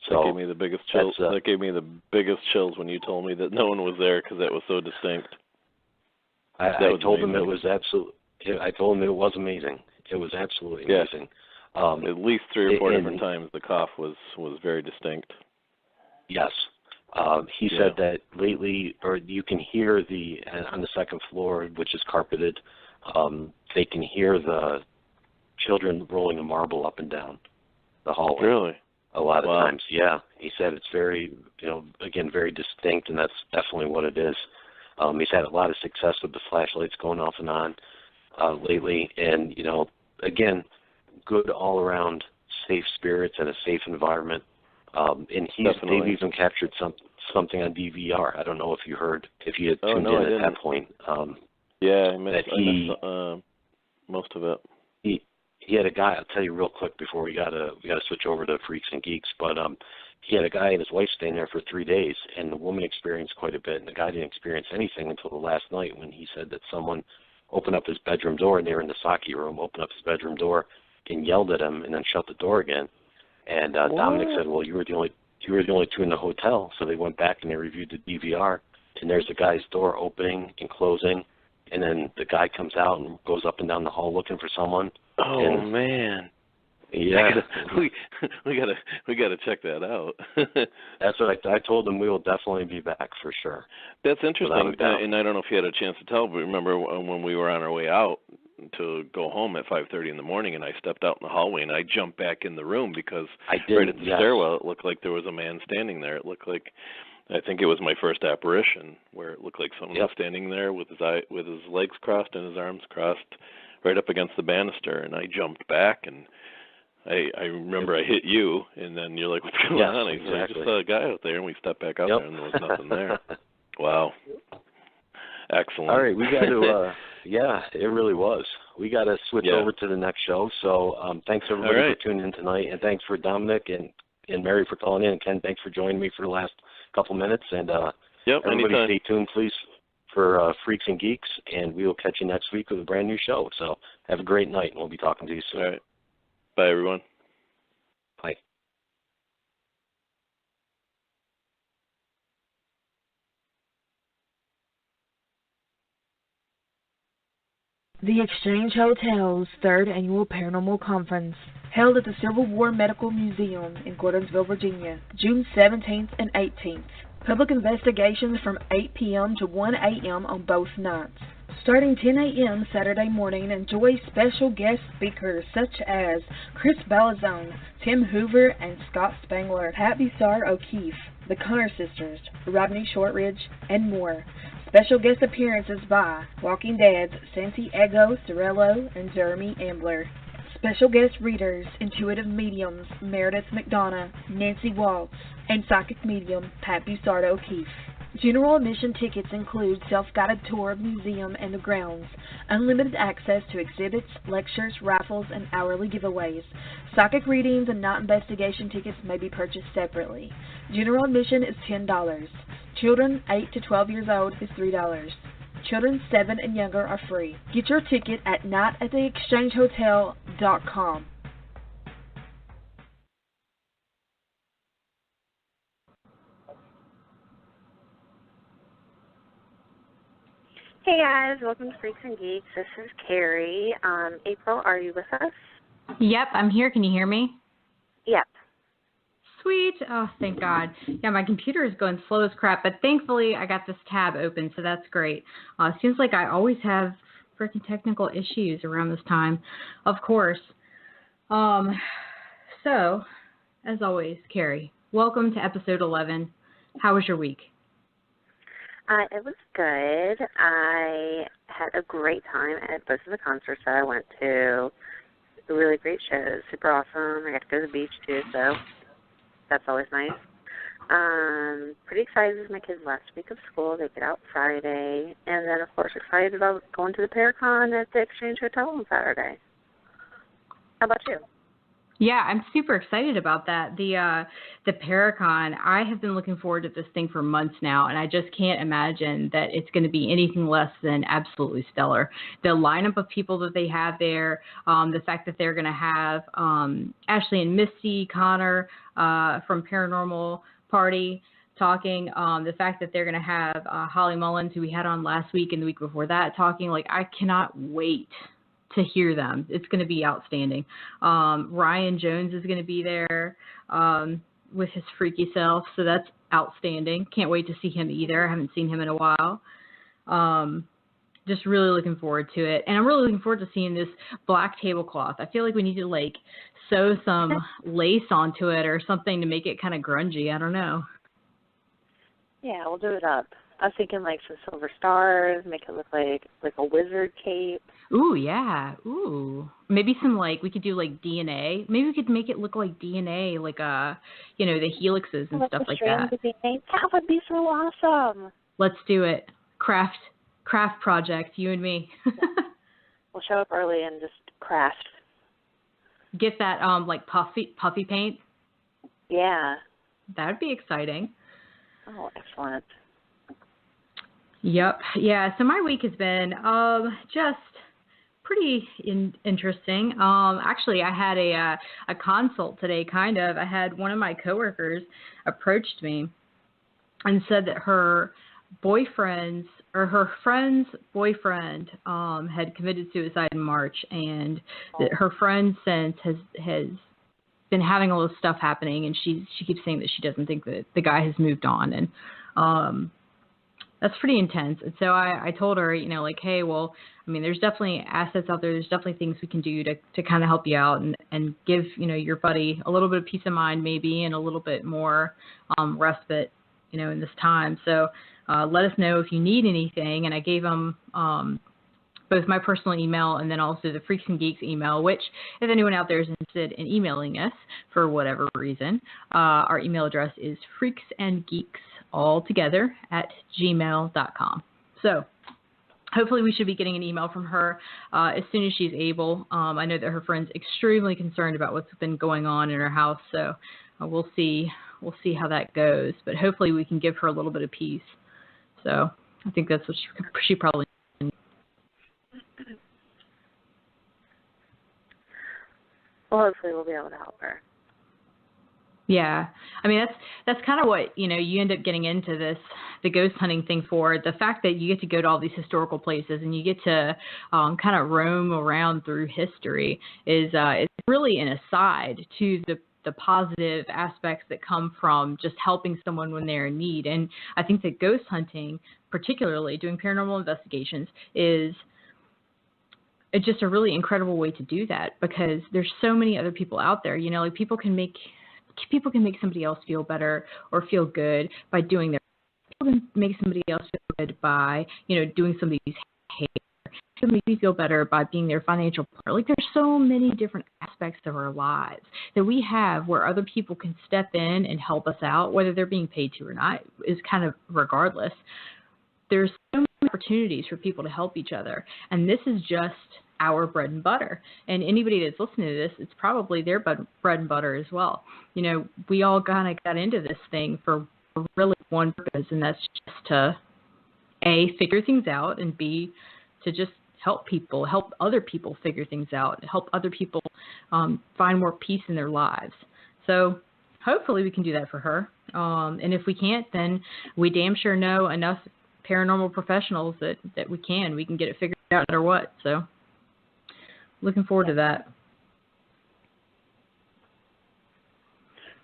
So that gave me the biggest chills. That gave me the biggest chills when you told me that no one was there because that was so distinct. I told him it was absolute. I told him it was amazing. It was absolutely amazing. At least 3 or 4 different times the cough was very distinct. Yes. He said that lately, or you can hear on the second floor, which is carpeted. They can hear the children rolling a marble up and down the hallway. Really? A lot of times, yeah. He said it's very, again, very distinct, and that's definitely what it is. He's had a lot of success with the flashlights going off and on lately, and, again, good all-around safe spirits and a safe environment. And they've even captured something on DVR. I don't know if you had tuned in at that point. I missed most of it. He had a guy. I'll tell you real quick before we gotta switch over to Freqs and Geeks. But he had a guy and his wife staying there for 3 days, and the woman experienced quite a bit, and the guy didn't experience anything until the last night when he said that someone opened up his bedroom door, and they were in the sake room, opened up his bedroom door and yelled at him, and then shut the door again. And Domonick said, "Well, you were the only two in the hotel." So they went back and they reviewed the DVR, and there's the guy's door opening and closing. And then the guy comes out and goes up and down the hall looking for someone. Oh, man! Yeah, we gotta check that out. That's what I told him. We will definitely be back for sure. That's interesting, and I don't know if you had a chance to tell, but remember when we were on our way out to go home at 5:30 in the morning, and I stepped out in the hallway and I jumped back in the room because right at the stairwell it looked like there was a man standing there. It looked like. I think it was my first apparition where it looked like someone was standing there with his legs crossed and his arms crossed right up against the banister, and I jumped back, and I remember I hit you, and then you're like, "What's going on?" I said, "I just saw a guy out there," and we stepped back out there, and there was nothing there. Wow. Excellent. All right, we got to, it really was. We got to switch over to the next show, so thanks everybody for tuning in tonight, and thanks for Domonick and Mary for calling in. Ken, thanks for joining me for the last couple minutes, and everybody anytime. Stay tuned, please, for Freqs and Geeks, and we will catch you next week with a brand new show. So have a great night, and we'll be talking to you soon. All right. Bye, everyone. Bye. The Exchange Hotel's third annual paranormal conference, held at the Civil War Medical Museum in Gordonsville, Virginia, June 17th and 18th. Public investigations from 8 p.m. to 1 a.m. on both nights. Starting 10 a.m. Saturday morning, enjoy special guest speakers such as Chris Balazone, Tim Hoover, and Scott Spangler, Happy Sar O'Keefe, the Connor Sisters, Rodney Shortridge, and more. Special guest appearances by Walking Dead's Santiago Sorello and Jeremy Ambler. Special guest readers, intuitive mediums Meredith McDonough, Nancy Waltz, and psychic medium Pat Bussard O'Keefe. General admission tickets include self-guided tour of museum and the grounds, unlimited access to exhibits, lectures, raffles, and hourly giveaways. Psychic readings and night investigation tickets may be purchased separately. General admission is $10. Children 8 to 12 years old is $3. Children 7 and younger are free. Get your ticket at nightattheexchangehotel.com. Hey guys, welcome to Freqs and Geeks. This is Carrie. April, are you with us? Yep, I'm here. Can you hear me? Yep. Sweet. Oh, thank God. Yeah, my computer is going slow as crap, but thankfully I got this tab open, so that's great. Seems like I always have freaking technical issues around this time, of course. So, as always, Carrie, welcome to episode 11. How was your week? It was good. I had a great time at both of the concerts that I went to. Really great shows, super awesome. I got to go to the beach too, so that's always nice. Pretty excited with my kids last week of school. They get out Friday. And then, of course, excited about going to the Paracon at the Exchange Hotel on Saturday. How about you? Yeah, I'm super excited about that. The Paracon, I have been looking forward to this thing for months now, and I just can't imagine that it's going to be anything less than absolutely stellar. The lineup of people that they have there, the fact that they're going to have Ashley and Misty, Connor from Paranormal Party talking, the fact that they're going to have Holly Mullins, who we had on last week and the week before that, talking. Like, I cannot wait to hear them. It's going to be outstanding. Ryan Jones is going to be there with his freaky self, so that's outstanding. Can't wait to see him either. I haven't seen him in a while. Just really looking forward to it. And I'm really looking forward to seeing this black tablecloth. I feel like we need to, like, sew some lace onto it or something to make it kind of grungy. I don't know. Yeah, we'll do it up. I was thinking like some silver stars, make it look like a wizard cape. Ooh, yeah. Ooh. Maybe some, like, we could do like DNA. Maybe we could make it look like DNA, like the helixes and stuff like that. DNA. That would be so awesome. Let's do it. Craft project, you and me. We'll show up early and just craft. Get that like puffy paint. Yeah. That would be exciting. Oh, excellent. Yep. Yeah. So my week has been just pretty interesting. Actually, I had a consult today. Kind of. I had one of my coworkers approached me and said that her boyfriend's or her friend's boyfriend had committed suicide in March, and that her friend since has been having all this stuff happening, and she keeps saying that she doesn't think that the guy has moved on, and that's pretty intense. And so I told her, like, hey, well, I mean, there's definitely assets out there. There's definitely things we can do to kind of help you out and give, your buddy a little bit of peace of mind maybe and a little bit more respite, in this time. So let us know if you need anything. And I gave them both my personal email and then also the Freqs and Geeks email, which if anyone out there is interested in emailing us for whatever reason, our email address is freaksandgeeks all together at gmail.com. So hopefully we should be getting an email from her as soon as she's able. I know that her friend's extremely concerned about what's been going on in her house, so we'll see how that goes. But hopefully we can give her a little bit of peace. So I think that's what she probably. Well, hopefully we'll be able to help her. Yeah, I mean that's kind of what you end up getting into the ghost hunting thing for. The fact that you get to go to all these historical places and you get to kind of roam around through history is it's really an aside to the positive aspects that come from just helping someone when they're in need. And I think that ghost hunting, particularly doing paranormal investigations, is it's just a really incredible way to do that, because there's so many other people out there. Like people can make somebody else feel better or feel good by doing their. People can make somebody else feel good by doing somebody's hair. People can make me feel better by being their financial partner. Like there's so many different aspects of our lives that we have where other people can step in and help us out, whether they're being paid to or not, is kind of regardless. There's so many opportunities for people to help each other, and this is just our bread and butter. And anybody that's listening to this, it's probably their bread and butter as well. We all kind of got into this thing for really one purpose, and that's just to A, figure things out, and B, to just help other people figure things out, help other people find more peace in their lives. So hopefully we can do that for her. And if we can't, then we damn sure know enough paranormal professionals that we can get it figured out no matter what. So looking forward to that.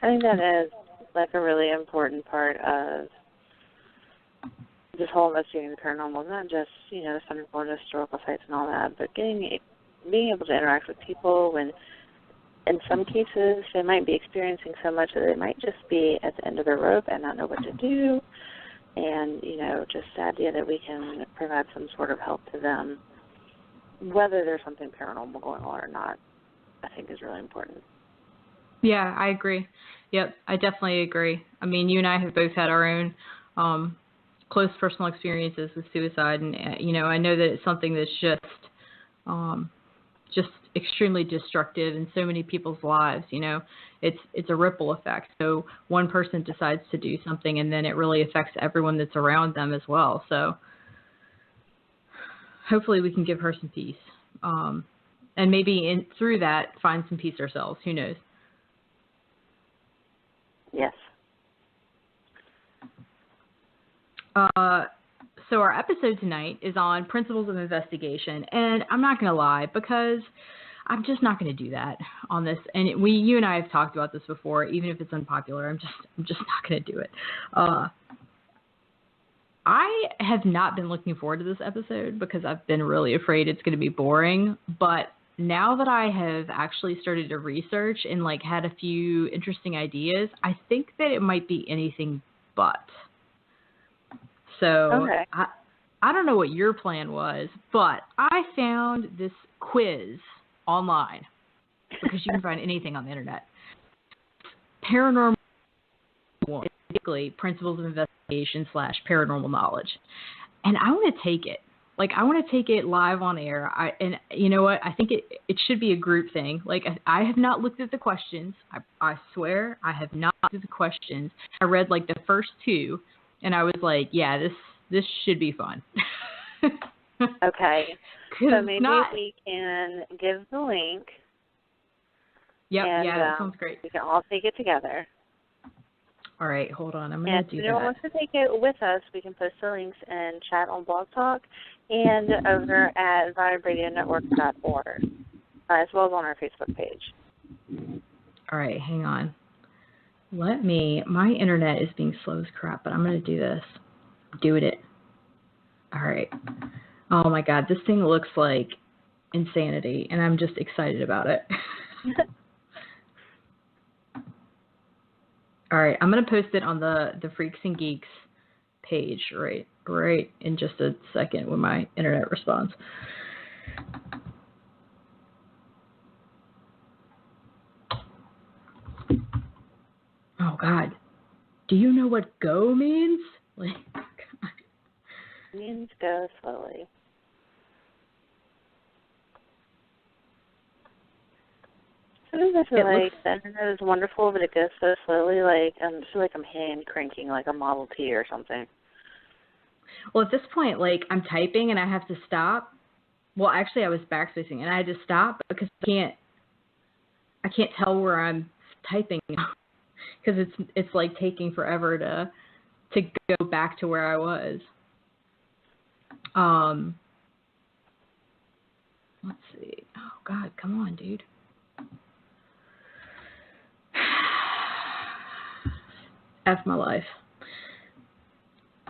I think that is like a really important part of this whole investigating the paranormal, not just, the Center for historical sites and all that, but being able to interact with people when in some cases they might be experiencing so much that they might just be at the end of their rope and not know what to do. And, just the idea that we can provide some sort of help to them, whether there's something paranormal going on or not, I think is really important. Yeah, I agree. Yep, I definitely agree. I mean, you and I have both had our own close personal experiences with suicide, and I know that it's something that's just extremely destructive in so many people's lives. It's a ripple effect. So one person decides to do something, and then it really affects everyone that's around them as well. So hopefully we can give her some peace, and maybe through that find some peace ourselves. Who knows? Yes. So our episode tonight is on principles of investigation, and I'm not going to lie, because I'm just not going to do that on this. And you and I have talked about this before. Even if it's unpopular, I'm just not going to do it. I have not been looking forward to this episode because I've been really afraid it's going to be boring. But now that I have actually started to research and had a few interesting ideas, I think that it might be anything but. So okay. I don't know what your plan was, but I found this quiz online, because you can find anything on the internet. Paranormal, basically principles of investigation / paranormal knowledge. And I want to take it. I want to take it live on air. And you know what? I think it should be a group thing. I have not looked at the questions. I swear I have not looked at the questions. I read the first two, and I was like, yeah, this should be fun. Okay. So maybe we can give the link. Yep, and, that sounds great. We can all take it together. All right, hold on. I'm going to do that. If anyone wants to take it with us, we can post the links and chat on Blog Talk and over at vibradionetwork.org, as well as on our Facebook page. All right, hang on. My internet is being slow as crap, but I'm going to do this. Doing it. All right. Oh my God, this thing looks like insanity, and I'm just excited about it. All right, I'm going to post it on the Freqs and Geeks page right in just a second when my internet responds. Oh God, do you know what go means? Means go slowly. Sometimes I feel like the internet is wonderful, but it goes so slowly. I feel like I'm hand cranking like a Model T or something. Well, at this point, like, I'm typing and I have to stop. Well, actually, I was backspacing and I had to stop because I can't tell where I'm typing because it's like taking forever to go back to where I was. Let's see. Oh God, come on, dude. F my life.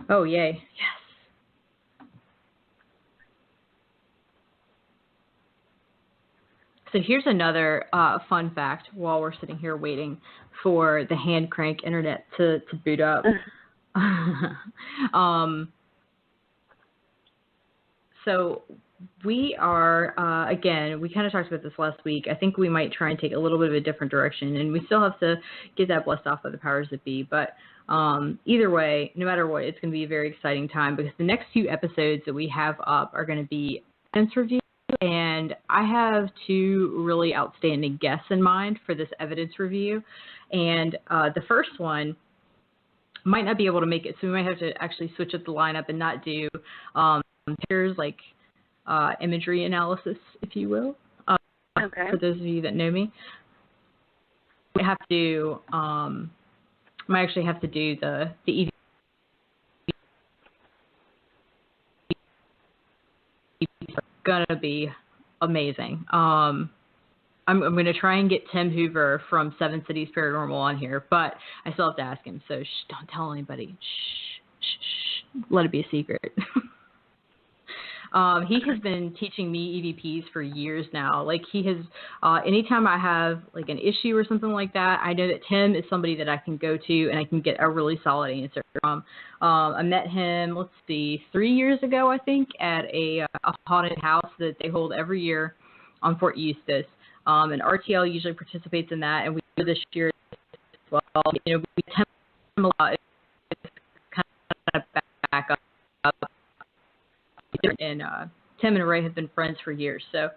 Oh, yay. Yes. So here's another fun fact while we're sitting here waiting for the hand crank internet to boot up. So we are, again, we kind of talked about this last week. I think we might try and take a little bit of a different direction, and we still have to get that blessed off by the powers that be. But either way, no matter what, it's going to be a very exciting time because the next few episodes that we have up are going to be evidence review, and I have two really outstanding guests in mind for this evidence review. And the first one might not be able to make it, so we might have to actually switch up the lineup and not do pictures like imagery analysis, if you will. Okay. For those of you that know me, we have to. I actually have to do the EV. It's gonna be amazing. I'm gonna try and get Tim Hoover from Seven Cities Paranormal on here, but I still have to ask him. So don't tell anybody. Shh. Let it be a secret. He has been teaching me EVPs for years now. Like he has, anytime I have like an issue or something like that, I know that Tim is somebody that I can go to and I can get a really solid answer from. I met him, 3 years ago, I think, at a haunted house that they hold every year on Fort Eustis. And RTL usually participates in that, and we do this year as well. You know, we attempt him a lot. It's kind of back up. And Tim and Ray have been friends for years, so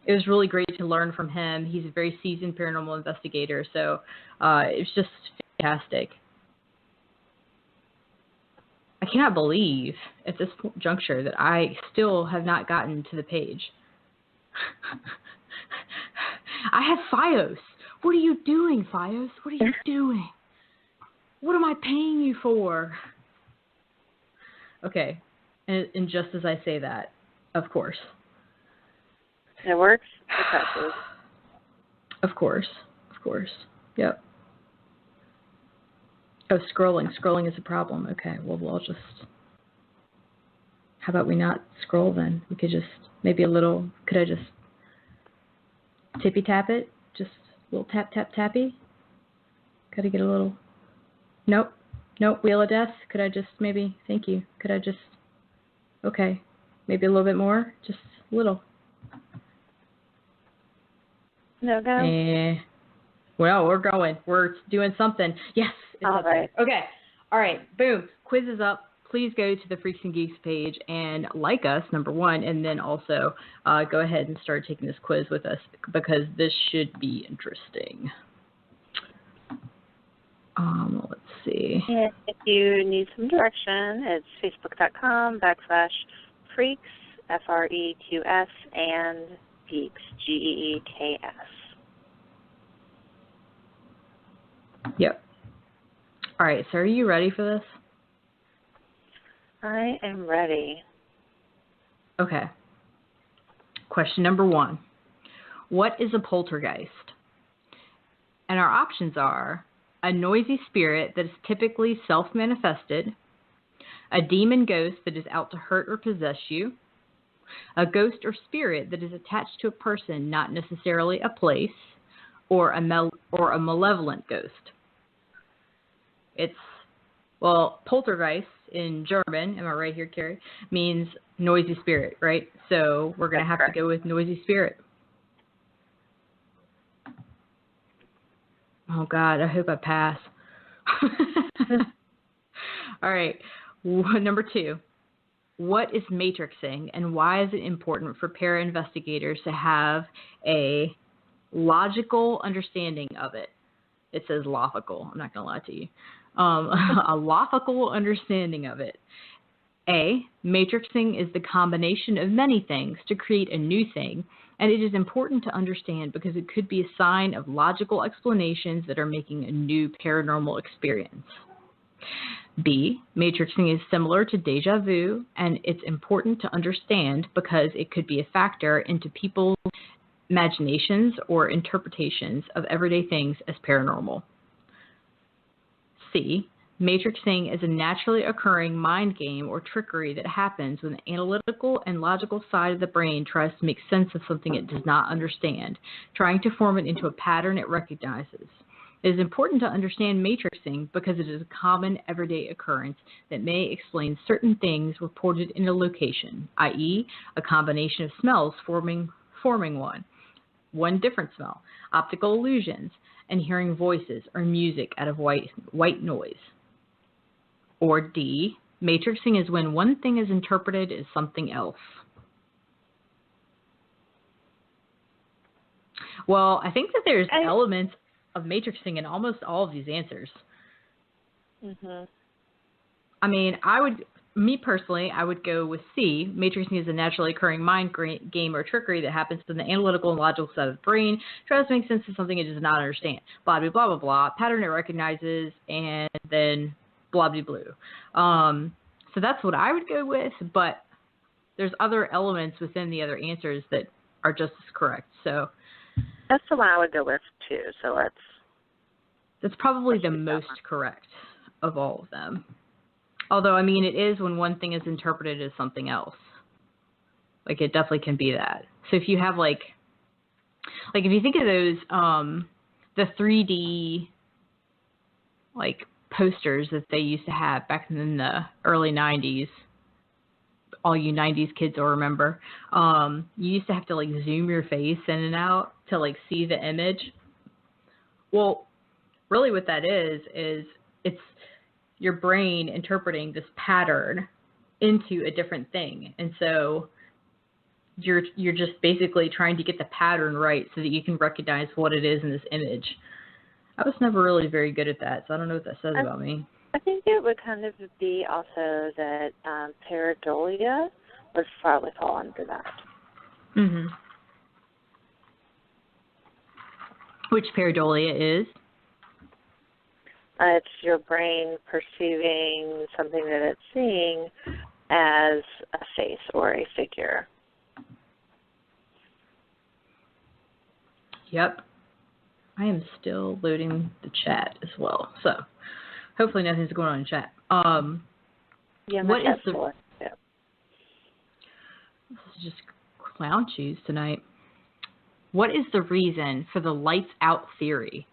it was really great to learn from him. He's a very seasoned paranormal investigator, so it was just fantastic. I cannot believe at this juncture that I still have not gotten to the page. I have Fios. What are you doing, Fios? What are you doing? What am I paying you for? Okay. And just as I say that, of course. It works. It passes. Of course. Yep. Oh, scrolling. Scrolling is a problem. Okay, well, we'll just... How about we not scroll then? We could just, maybe a little... Could I just tippy-tap it? Just a little tap-tap-tappy? Could I get a little... Nope. Wheel of Death? Could I just maybe... Thank you. Could I just... Okay, maybe a little bit more, just a little. No go. Well, we're going. We're doing something. Yes. All right. Okay. All right. Boom. Quiz is up. Please go to the Freqs and Geeks page and like us, number one, and then also go ahead and start taking this quiz with us because this should be interesting. Let's see. And if you need some direction, it's facebook.com/Freqs, Freqs, and Geeks, Geeks. Yep. All right, so are you ready for this? I am ready. Okay. Question number 1. What is a poltergeist? And our options are a noisy spirit that is typically self-manifested, a demon ghost that is out to hurt or possess you, a ghost or spirit that is attached to a person, not necessarily a place, or a malevolent ghost. Poltergeist in German, am I right here, Carrie, means noisy spirit, right? So we're going to have to go with noisy spirit. Oh, God, I hope I pass. All right. Number 2. What is matrixing and why is it important for para-investigators to have a logical understanding of it? It says logical. I'm not going to lie to you. A logical understanding of it. A, matrixing is the combination of many things to create a new thing, and it is important to understand because it could be a sign of logical explanations that are making a new paranormal experience. B, matrixing is similar to deja vu, and it's important to understand because it could be a factor into people's imaginations or interpretations of everyday things as paranormal. C, matrixing is a naturally occurring mind game or trickery that happens when the analytical and logical side of the brain tries to make sense of something it does not understand, trying to form it into a pattern it recognizes. It is important to understand matrixing because it is a common everyday occurrence that may explain certain things reported in a location, i.e., a combination of smells forming one different smell, optical illusions, and hearing voices or music out of white noise. Or D, matrixing is when one thing is interpreted as something else. Well, I think that there's elements of matrixing in almost all of these answers. Mhm. I mean, me personally, I would go with C. Matrixing is a naturally occurring mind game or trickery that happens when the analytical and logical side of the brain tries to make sense of something it does not understand. Blah, blah, blah, blah, blah. Pattern it recognizes, and then blah, blah, blah. So that's what I would go with, but there's other elements within the other answers that are just as correct. So that's the one I would go with, too. So that's probably the most correct of all of them. Although, I mean, it is when one thing is interpreted as something else. Like, it definitely can be that. So if you have, like if you think of those, the 3D, like, posters that they used to have back in the early 90s, all you 90s kids will remember, you used to have to, like, zoom your face in and out to, like, see the image. Well, really what that is it's your brain interpreting this pattern into a different thing. And so you're just basically trying to get the pattern right so that you can recognize what it is in this image. I was never really very good at that, so I don't know what that says about me. I think it would kind of be also that pareidolia would probably fall under that. Mm-hmm. Which pareidolia is? It's your brain perceiving something that it's seeing as a face or a figure. Yep. I am still loading the chat as well. So hopefully nothing's going on in chat. Yeah, what is the... Yeah. This is just clown shoes tonight. What is the reason for the lights out theory?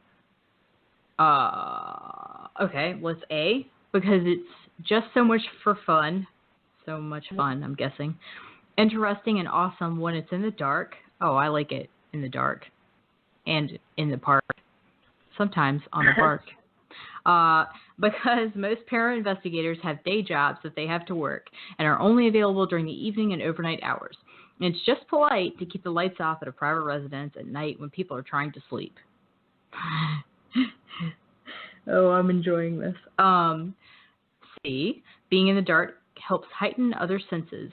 Okay, what's A? Because it's just so much for fun. So much fun, I'm guessing. Interesting and awesome when it's in the dark. Oh, I like it in the dark. And in the park. Sometimes on the park. Because most para-investigators have day jobs that they have to work and are only available during the evening and overnight hours. And it's just polite to keep the lights off at a private residence at night when people are trying to sleep. Oh, I'm enjoying this. C, being in the dark helps heighten other senses.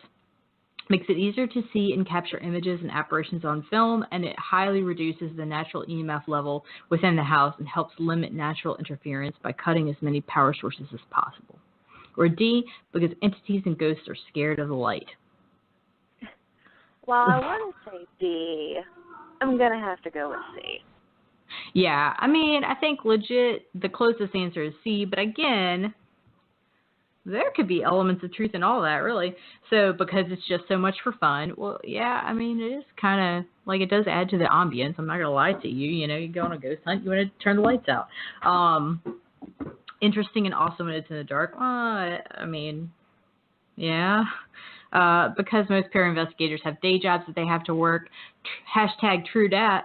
Makes it easier to see and capture images and apparitions on film, and it highly reduces the natural EMF level within the house and helps limit natural interference by cutting as many power sources as possible. Or D, because entities and ghosts are scared of the light. Well, I want to say D. I'm going to have to go with C. Yeah, I mean, I think legit the closest answer is C, but again, there could be elements of truth in all that, really. So, because it's just so much for fun, well, yeah, I mean, it is kind of, like, it does add to the ambience. I'm not going to lie to you. You know, you go on a ghost hunt, you want to turn the lights out. Interesting and awesome when it's in the dark. I mean, yeah. Because most para-investigators have day jobs that they have to work. Hashtag true dat.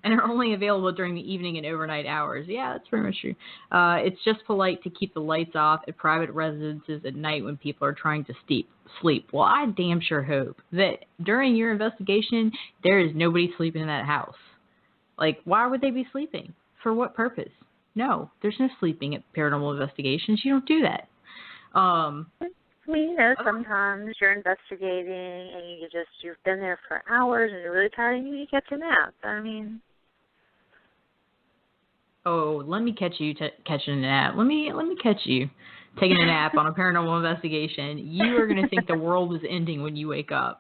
And are only available during the evening and overnight hours. Yeah, that's pretty much true. It's just polite to keep the lights off at private residences at night when people are trying to sleep. Well, I damn sure hope that during your investigation, there is nobody sleeping in that house. Like, why would they be sleeping? For what purpose? No, there's no sleeping at paranormal investigations. You don't do that. Sometimes you're investigating and you've been there for hours and you're really tired and you catch a nap. Oh, let me catch you catching a nap. Let me catch you taking a nap on a paranormal investigation. You are going to think the world is ending when you wake up.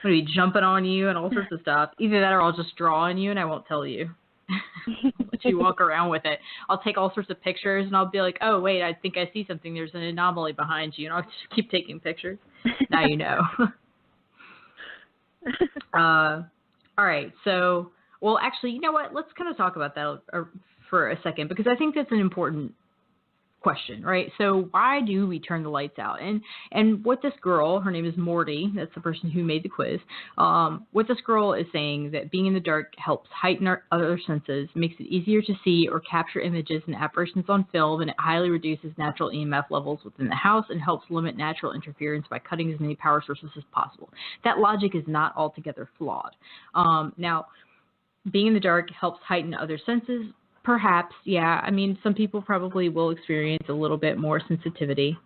I'm going to be jumping on you and all sorts of stuff. Either that or I'll just draw on you and I won't tell you. I'll let you walk around with it. I'll take all sorts of pictures and I'll be like, oh, wait, I think I see something. There's an anomaly behind you. And I'll just keep taking pictures. Now you know. All right. So, well, actually, you know what? Let's kind of talk about that for a second, because I think that's an important question, right? So why do we turn the lights out? And what this girl, her name is Morty, that's the person who made the quiz, what this girl is saying, that being in the dark helps heighten our other senses, makes it easier to see or capture images and apparitions on film, and it highly reduces natural EMF levels within the house and helps limit natural interference by cutting as many power sources as possible. That logic is not altogether flawed. Now, being in the dark helps heighten other senses. Perhaps, yeah. I mean, some people probably will experience a little bit more sensitivity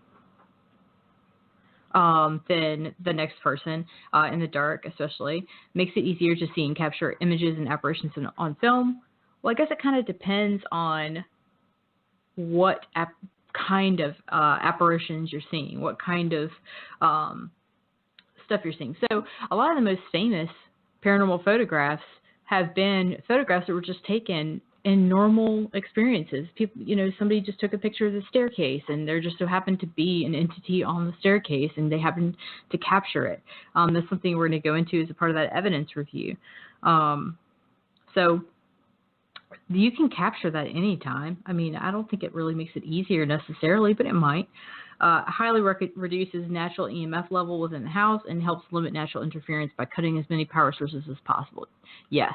than the next person in the dark, especially. Makes it easier to see and capture images and apparitions on film. Well, I guess it kind of depends on what kind of apparitions you're seeing, what kind of stuff you're seeing. So a lot of the most famous paranormal photographs have been photographs that were just taken in normal experiences. People, somebody just took a picture of the staircase and there just so happened to be an entity on the staircase and they happened to capture it. That's something we're going to go into as a part of that evidence review. So you can capture that anytime. I mean, I don't think it really makes it easier necessarily, but it might. Highly reduces natural EMF level within the house and helps limit natural interference by cutting as many power sources as possible. Yes,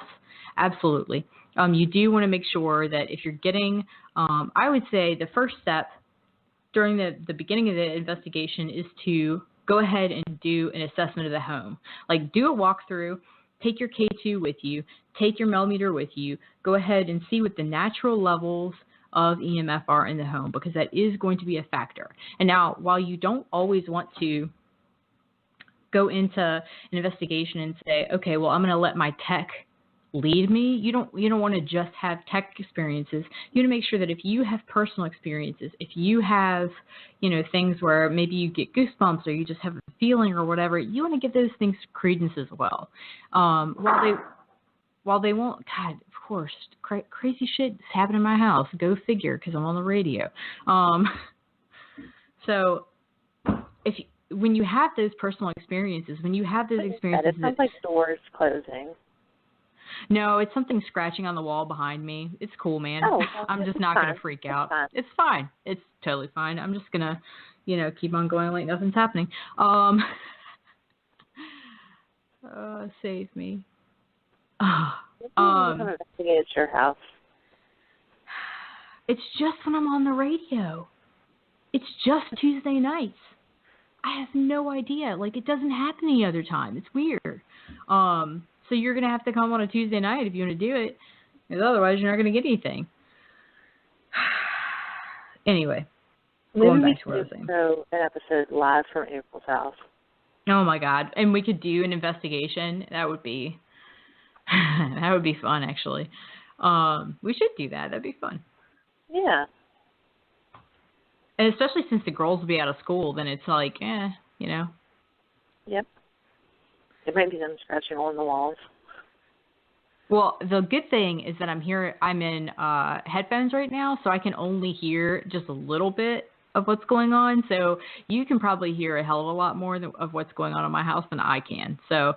absolutely. You do want to make sure that if you're getting, I would say the first step during the beginning of the investigation is to go ahead and do an assessment of the home. Like, do a walkthrough, take your K2 with you, take your millimeter with you, go ahead and see what the natural levels of EMF are in the home, because that is going to be a factor. And now, while you don't always want to go into an investigation and say, okay, well, I'm going to let my tech lead me. You don't want to just have tech experiences. You want to make sure that if you have personal experiences, if you have, things where maybe you get goosebumps or you just have a feeling or whatever, you want to give those things credence as well. While they won't, God, of course, crazy shit is happening in my house. Go figure, because I'm on the radio. So when you have those personal experiences, when you have those experiences, it sounds like doors closing. No, it's something scratching on the wall behind me. It's cool, man. Oh, I'm just not going to freak out. It's fine. It's totally fine. I'm just going to, keep on going like nothing's happening. Save me. Investigate your house. It's just when I'm on the radio. It's just Tuesday nights. I have no idea. Like, it doesn't happen any other time. It's weird. So you're going to have to come on a Tuesday night if you want to do it, because otherwise you're not going to get anything. Anyway, going back to what I was saying. So an episode live from April's house. Oh my God! And we could do an investigation. That would be fun, actually. We should do that. That'd be fun. Yeah. And especially since the girls will be out of school, then it's like, Yep. It might be them scratching on the walls. Well, the good thing is that I'm in headphones right now, so I can only hear just a little bit of what's going on. So you can probably hear a hell of a lot more of what's going on in my house than I can. So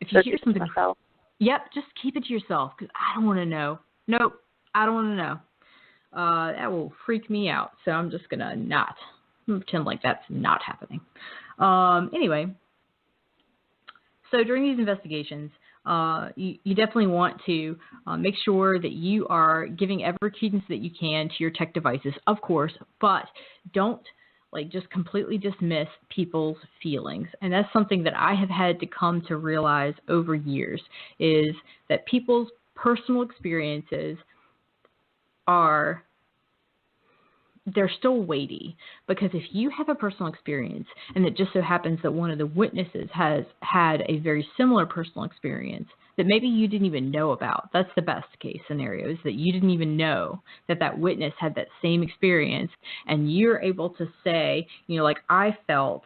if you hear something, just keep it to yourself, because I don't want to know. Nope, I don't want to know. That will freak me out. So I'm just going to pretend like that's not happening. Anyway. So during these investigations, you definitely want to make sure that you are giving every credence that you can to your tech devices, of course, but don't like just completely dismiss people's feelings. And that's something that I have had to come to realize over years, is that people's personal experiences they're still weighty, because if you have a personal experience and it just so happens that one of the witnesses has had a very similar personal experience that maybe you didn't even know about, that's the best case scenario, is that you didn't even know that that witness had that same experience, and you're able to say, like, I felt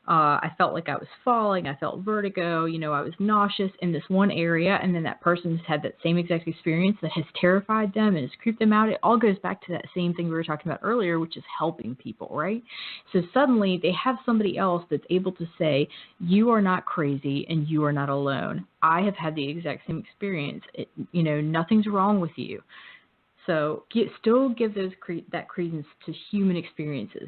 like I was falling, I felt vertigo, I was nauseous in this one area, and then that person has had that same exact experience that has terrified them and has creeped them out. It all goes back to that same thing we were talking about earlier, which is helping people, right? So suddenly they have somebody else that's able to say, you are not crazy and you are not alone. I have had the exact same experience. Nothing's wrong with you. So still give that credence to human experiences.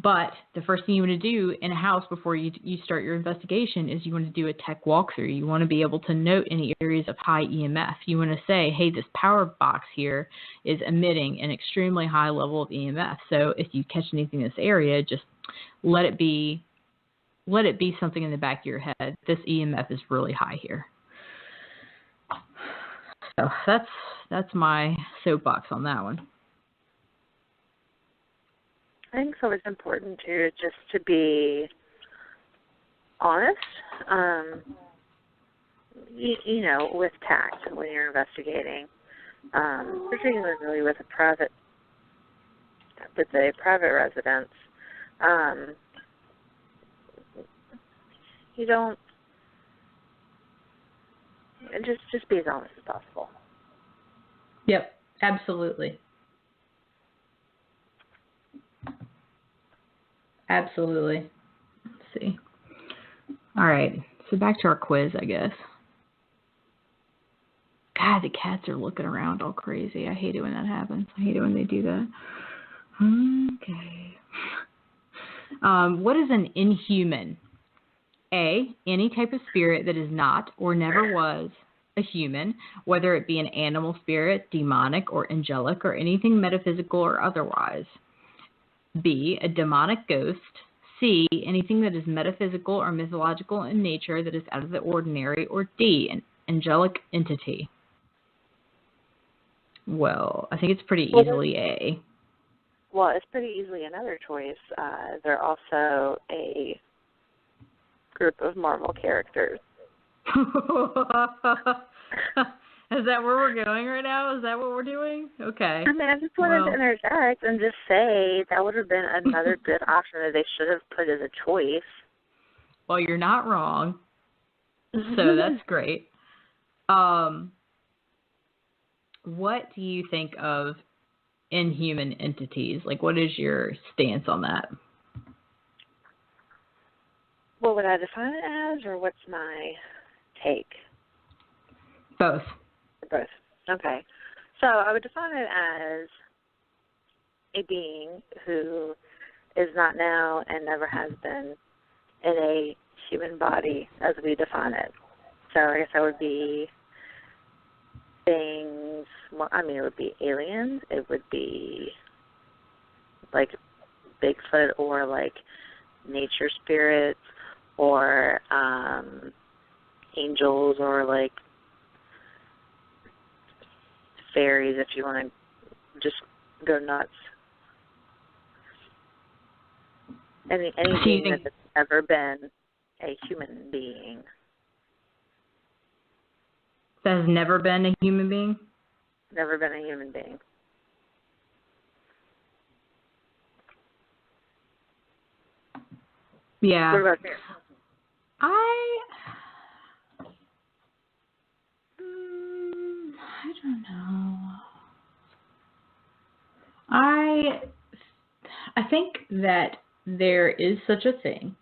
But the first thing you want to do in a house before you start your investigation is you want to do a tech walkthrough. You want to be able to note any areas of high EMF. You want to say, hey, this power box here is emitting an extremely high level of EMF. So if you catch anything in this area, just let it be something in the back of your head. This EMF is really high here. So that's my soapbox on that one. I think it's always important to be honest, with tact when you're investigating, particularly with a private residence. You don't just be as honest as possible. Yep, absolutely. Absolutely. Let's see. All right. So back to our quiz, I guess. God, the cats are looking around all crazy. I hate it when that happens. I hate it when they do that. Okay. What is an inhuman? A, any type of spirit that is not or never was a human, whether it be an animal spirit, demonic, or angelic, or anything metaphysical or otherwise. B, a demonic ghost. C, anything that is metaphysical or mythological in nature that is out of the ordinary. Or D, an angelic entity. Well, I think it's pretty easily A. Well, it's pretty easily another choice. They're also a group of Marvel characters. Is that where we're going right now? Is that what we're doing? Okay. I mean, I just wanted to interject and just say that would have been another good option that they should have put as a choice. Well, you're not wrong. So that's great. What do you think of inhuman entities? Like, what is your stance on that? What would I define it as, or what's my take? Both. Both. Okay. So I would define it as a being who is not now and never has been in a human body as we define it. So I guess that would be things, it would be aliens, it would be like Bigfoot or like nature spirits or angels or like fairies if you want to just go nuts. Anything that's ever been a human being. That has never been a human being? Never been a human being. Yeah. What about you? I don't know. I think that there is such a thing,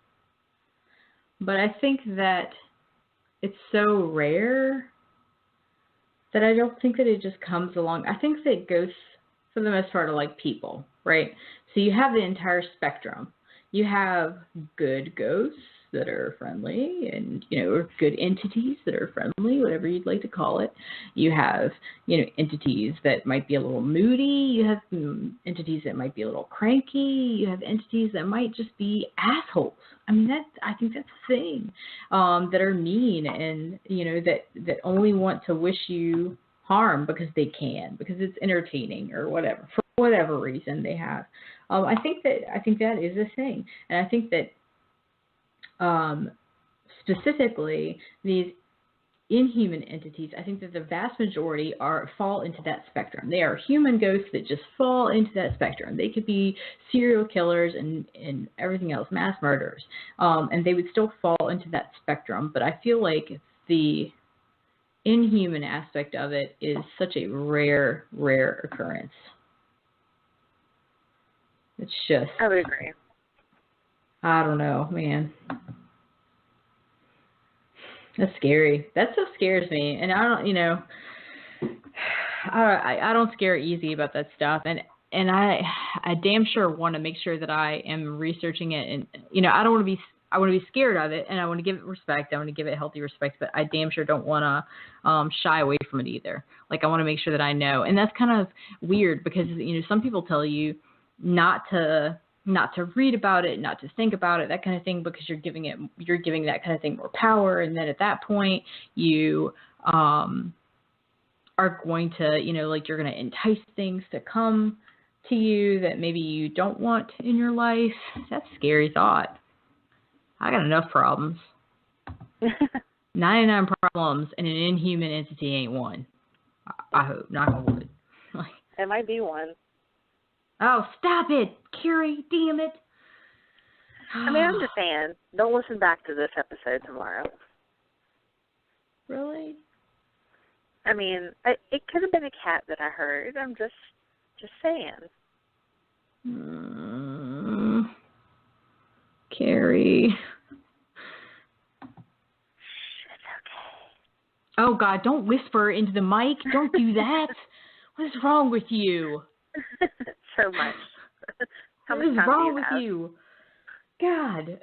but I think that it's so rare that I don't think that it just comes along. I think that ghosts, for the most part, are like people, right? So you have the entire spectrum. You have good ghosts, that are friendly and, or good entities that are friendly, whatever you'd like to call it. You have, entities that might be a little moody. You have entities that might be a little cranky. You have entities that might just be assholes. I mean, I think that's the thing, that are mean and, that only want to wish you harm because they can, because it's entertaining or whatever, for whatever reason they have. I think that is a thing, and I think that specifically these inhuman entities, I think that the vast majority fall into that spectrum. They are human ghosts that just fall into that spectrum. They could be serial killers and everything else, mass murderers, and they would still fall into that spectrum. But I feel like the inhuman aspect of it is such a rare occurrence. It's just, I would agree. I don't know, man. That's scary. That stuff scares me, and I don't, I don't scare easy about that stuff, and I damn sure want to make sure that I am researching it, and I don't want to be. I want to be scared of it, and I want to give it respect. I want to give it healthy respect, but I damn sure don't want to shy away from it either. Like, I want to make sure that I know, and that's kind of weird because some people tell you not to read about it, not to think about it, that kind of thing, because you're giving that kind of thing more power, and then at that point you are going to you're going to entice things to come to you that maybe you don't want in your life. That's a scary thought. I got enough problems. 99 problems, and an inhuman entity ain't one. I hope. Knock on wood. It might be one. Oh, stop it, Carrie. Damn it. I mean, I'm just saying, don't listen back to this episode tomorrow. Really? I mean, it could have been a cat that I heard. I'm just saying. Carrie. Oh, God, don't whisper into the mic. Don't do that. What is wrong with you? So much. What is wrong with you? God.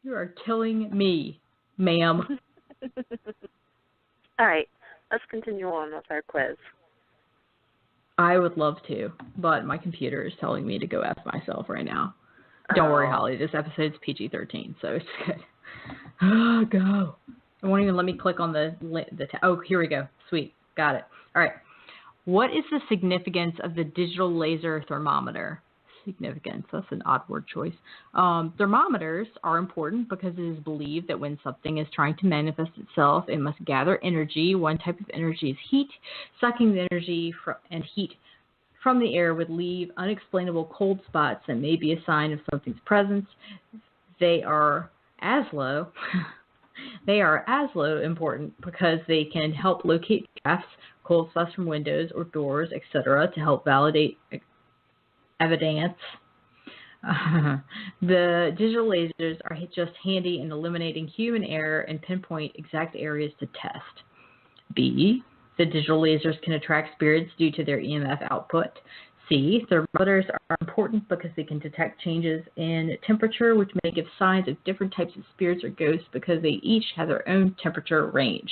You are killing me, ma'am. All right. Let's continue on with our quiz. I would love to, but my computer is telling me to go F myself right now. Don't worry, Holly. This episode's PG-13, so it's good. Go. It won't even let me click on oh, here we go. Sweet. Got it. All right. What is the significance of the digital laser thermometer? Significance. That's an odd word choice. Thermometers are important because it is believed that when something is trying to manifest itself, it must gather energy. One type of energy is heat. Sucking the energy and heat from the air would leave unexplainable cold spots that may be a sign of something's presence. They are as low important because they can help locate drafts, cold spots from windows or doors, etc., to help validate evidence. The digital lasers are just handy in eliminating human error and pinpoint exact areas to test. B, the digital lasers can attract spirits due to their EMF output. C, thermometers are important because they can detect changes in temperature, which may give signs of different types of spirits or ghosts because they each have their own temperature range,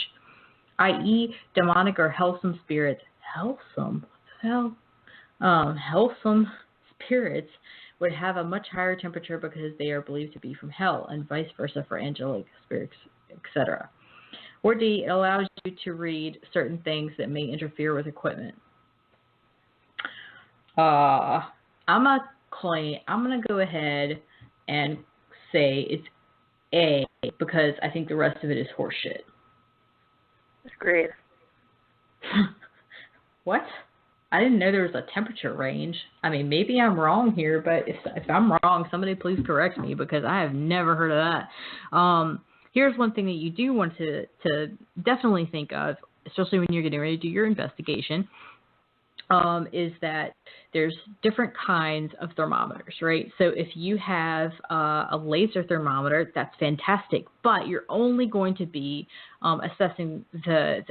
i.e., demonic or hellsome spirits. Hellsome? What the hell? Hellsome spirits would have a much higher temperature because they are believed to be from hell, and vice versa for angelic spirits, etc. Or D, it allows you to read certain things that may interfere with equipment. I'm gonna go ahead and say it's A because I think the rest of it is horseshit. That's great. What? I didn't know there was a temperature range. I mean, maybe I'm wrong here, but if I'm wrong, somebody please correct me because I have never heard of that. Here's one thing that you do want to definitely think of, especially when you're getting ready to do your investigation, is that there's different kinds of thermometers, right? So if you have a laser thermometer, that's fantastic, but you're only going to be assessing the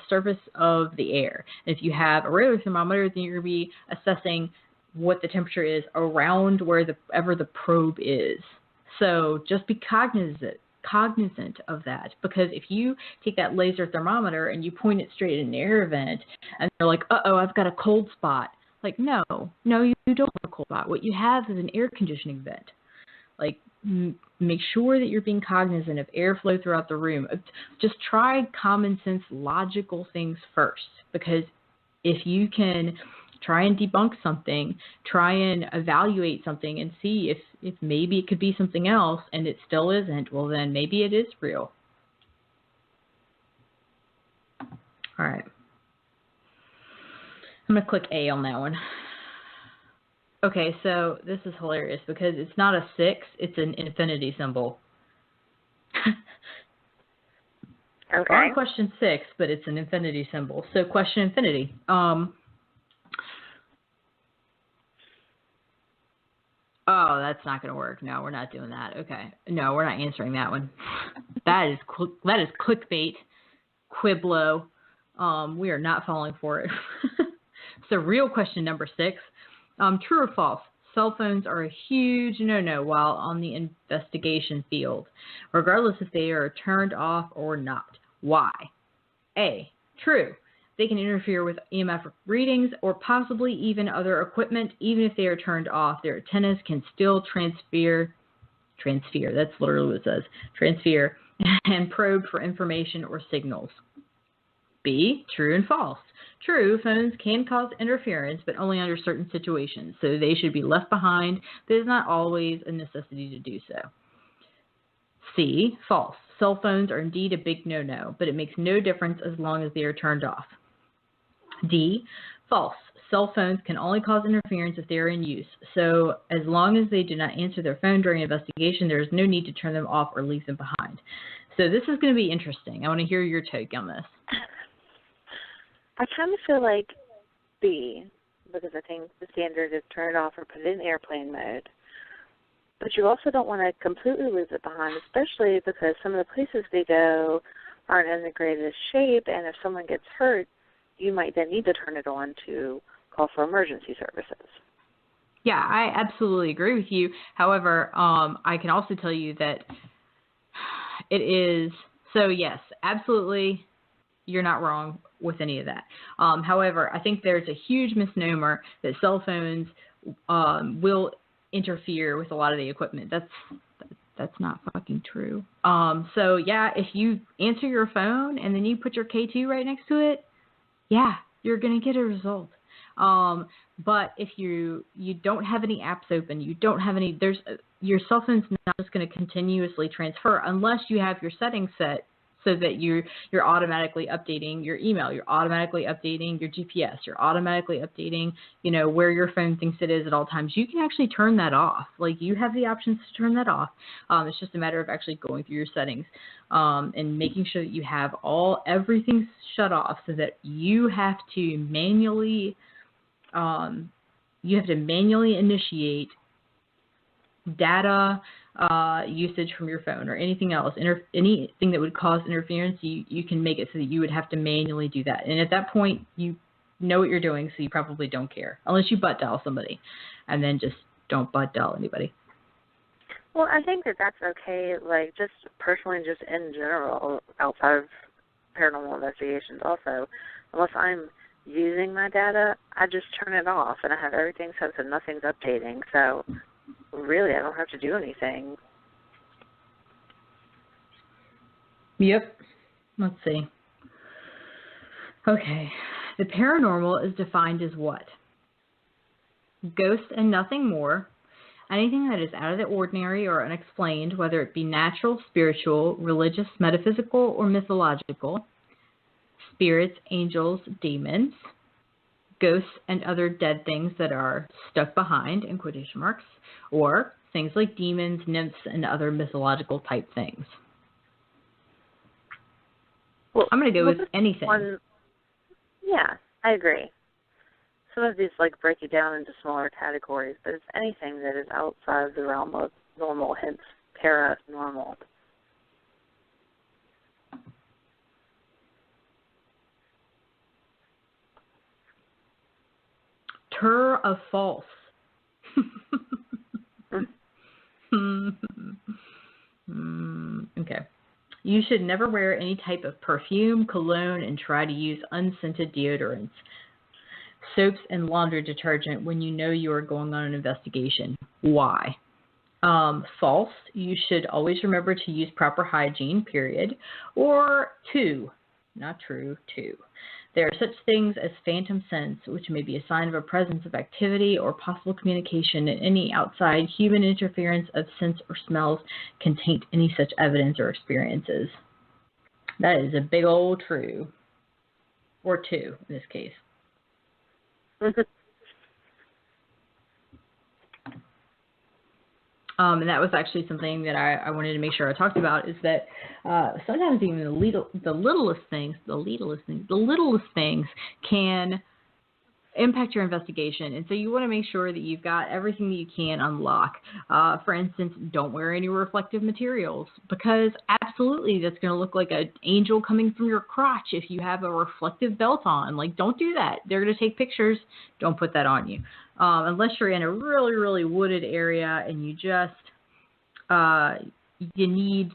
surface of the air. And if you have a regular thermometer, then you're going to be assessing what the temperature is around wherever the probe is. So just be cognizant of that, because if you take that laser thermometer and you point it straight at an air vent and they're like, uh-oh, I've got a cold spot. Like, no, you don't have a cold spot. What you have is an air conditioning vent. Like, make sure that you're being cognizant of airflow throughout the room. Just try common sense, logical things first, because if you can try and debunk something, try and evaluate something and see if maybe it could be something else and it still isn't, well, then maybe it is real. All right. I'm going to click A on that one. Okay, so this is hilarious because it's not a 6, it's an infinity symbol. Okay. On question 6, but it's an infinity symbol. So question infinity. Oh, that's not going to work. No, we're not doing that. Okay. No, we're not answering that one. That is clickbait, Quiblo. We are not falling for it. So real question number 6. True or false? Cell phones are a huge no-no while on the investigation field, regardless if they are turned off or not. Why? A, true. They can interfere with EMF readings or possibly even other equipment. Even if they are turned off, their antennas can still transfer, that's literally what it says, transfer and probe for information or signals. B, true and false. True, phones can cause interference, but only under certain situations, so they should be left behind. There's not always a necessity to do so. C, false. Cell phones are indeed a big no-no, but it makes no difference as long as they are turned off. D, false. Cell phones can only cause interference if they are in use, so as long as they do not answer their phone during an investigation, there is no need to turn them off or leave them behind. So this is going to be interesting. I want to hear your take on this. I kind of feel like B, because I think the standard is turn it off or put it in airplane mode. But you also don't want to completely leave it behind, especially because some of the places they go aren't in the greatest shape, and if someone gets hurt, you might then need to turn it on to call for emergency services. Yeah, I absolutely agree with you. However, I can also tell you that it is, so yes, absolutely, you're not wrong with any of that. However, I think there's a huge misnomer that cell phones will interfere with a lot of the equipment. That's not fucking true. So yeah, if you answer your phone and then you put your K2 right next to it, yeah, you're gonna get a result. But if you don't have any apps open, you don't have any, your cell phone's not just going to continuously transfer unless you have your settings set so that you're automatically updating your email, you're automatically updating your GPS, you're automatically updating, where your phone thinks it is at all times. You can actually turn that off. Like, you have the options to turn that off. It's just a matter of actually going through your settings and making sure that you have everything shut off so that you have to manually initiate data usage from your phone or anything else, anything that would cause interference. You can make it so that you would have to manually do that. And at that point, you know what you're doing, so you probably don't care, unless you butt dial somebody, and then just don't butt dial anybody. Well, I think that's okay, like, just personally, just in general, outside of paranormal investigations also. Unless I'm using my data, I just turn it off, and I have everything set so nothing's updating. So really, I don't have to do anything. Yep. Let's see. Okay. The paranormal is defined as what? Ghosts and nothing more. Anything that is out of the ordinary or unexplained, whether it be natural, spiritual, religious, metaphysical, or mythological. Spirits, angels, demons, ghosts, and other dead things that are stuck behind, in quotation marks, or things like demons, nymphs, and other mythological type things. Well, I'm going to go with anything. Yeah, I agree. Some of these break it down into smaller categories, but it's anything that is outside the realm of normal, hence paranormal. True of false. You should never wear any type of perfume, cologne, and try to use unscented deodorants, soaps, and laundry detergent when you know you are going on an investigation. Why? False. You should always remember to use proper hygiene, period. Or 2. Not true, 2. There are such things as phantom scents, which may be a sign of a presence of activity or possible communication, and any outside human interference of scents or smells can taint any such evidence or experiences. That is a big old true. Or 2 in this case. And that was actually something that I wanted to make sure I talked about, is that sometimes even the littlest things can impact your investigation. And so you want to make sure that you've got everything that you can unlock. For instance, don't wear any reflective materials, because absolutely that's going to look like an angel coming from your crotch if you have a reflective belt on. Like, don't do that. They're going to take pictures. Don't put that on you. Unless you're in a really, really wooded area and you just you need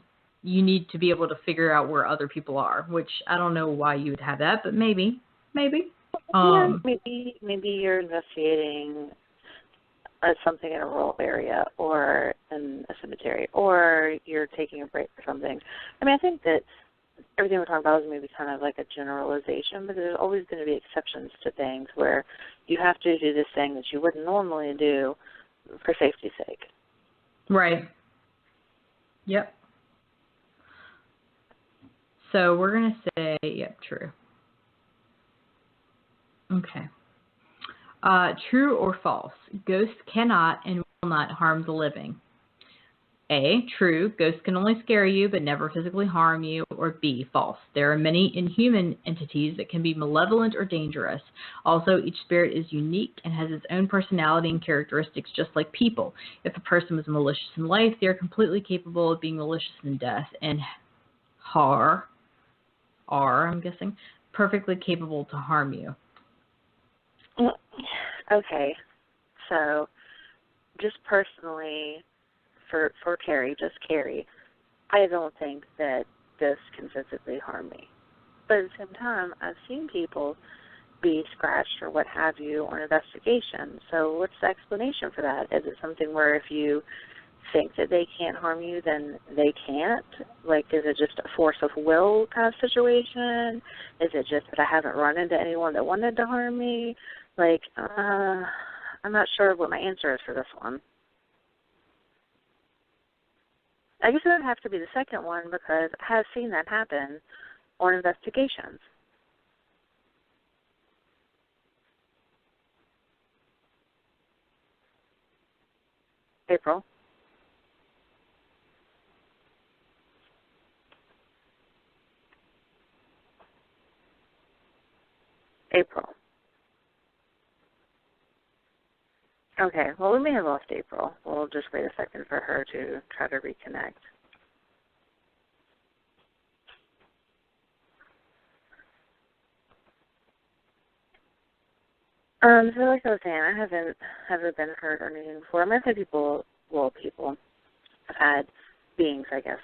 to be able to figure out where other people are, which I don't know why you would have that, but maybe. Maybe you're investigating something in a rural area or in a cemetery, or you're taking a break or something. I mean, I think that everything we're talking about is maybe kind of like a generalization, but there's always going to be exceptions to things where you have to do this thing that you wouldn't normally do for safety's sake. Right. Yep. So we're going to say, yep, true. Okay. True or false? Ghosts cannot and will not harm the living. A, true, ghosts can only scare you but never physically harm you. Or B, false. There are many inhuman entities that can be malevolent or dangerous. Also, each spirit is unique and has its own personality and characteristics, just like people. If a person was malicious in life, they are completely capable of being malicious in death, and I'm guessing, perfectly capable to harm you. Okay, so just personally, for Carrie, just Carrie, I don't think that this can physically harm me. But at the same time, I've seen people be scratched or what have you on investigation. So what's the explanation for that? Is it something where if you think that they can't harm you, then they can't? Like, is it just a force of will kind of situation? Is it just that I haven't run into anyone that wanted to harm me? Like, I'm not sure what my answer is for this one. I guess it would have to be the second one, because I have seen that happen on investigations. April? April. Okay, well, we may have lost April. We'll just wait a second for her to try to reconnect. So like I was saying, I haven't been hurt or anything before. I mean, I've had people, I've had beings, I guess,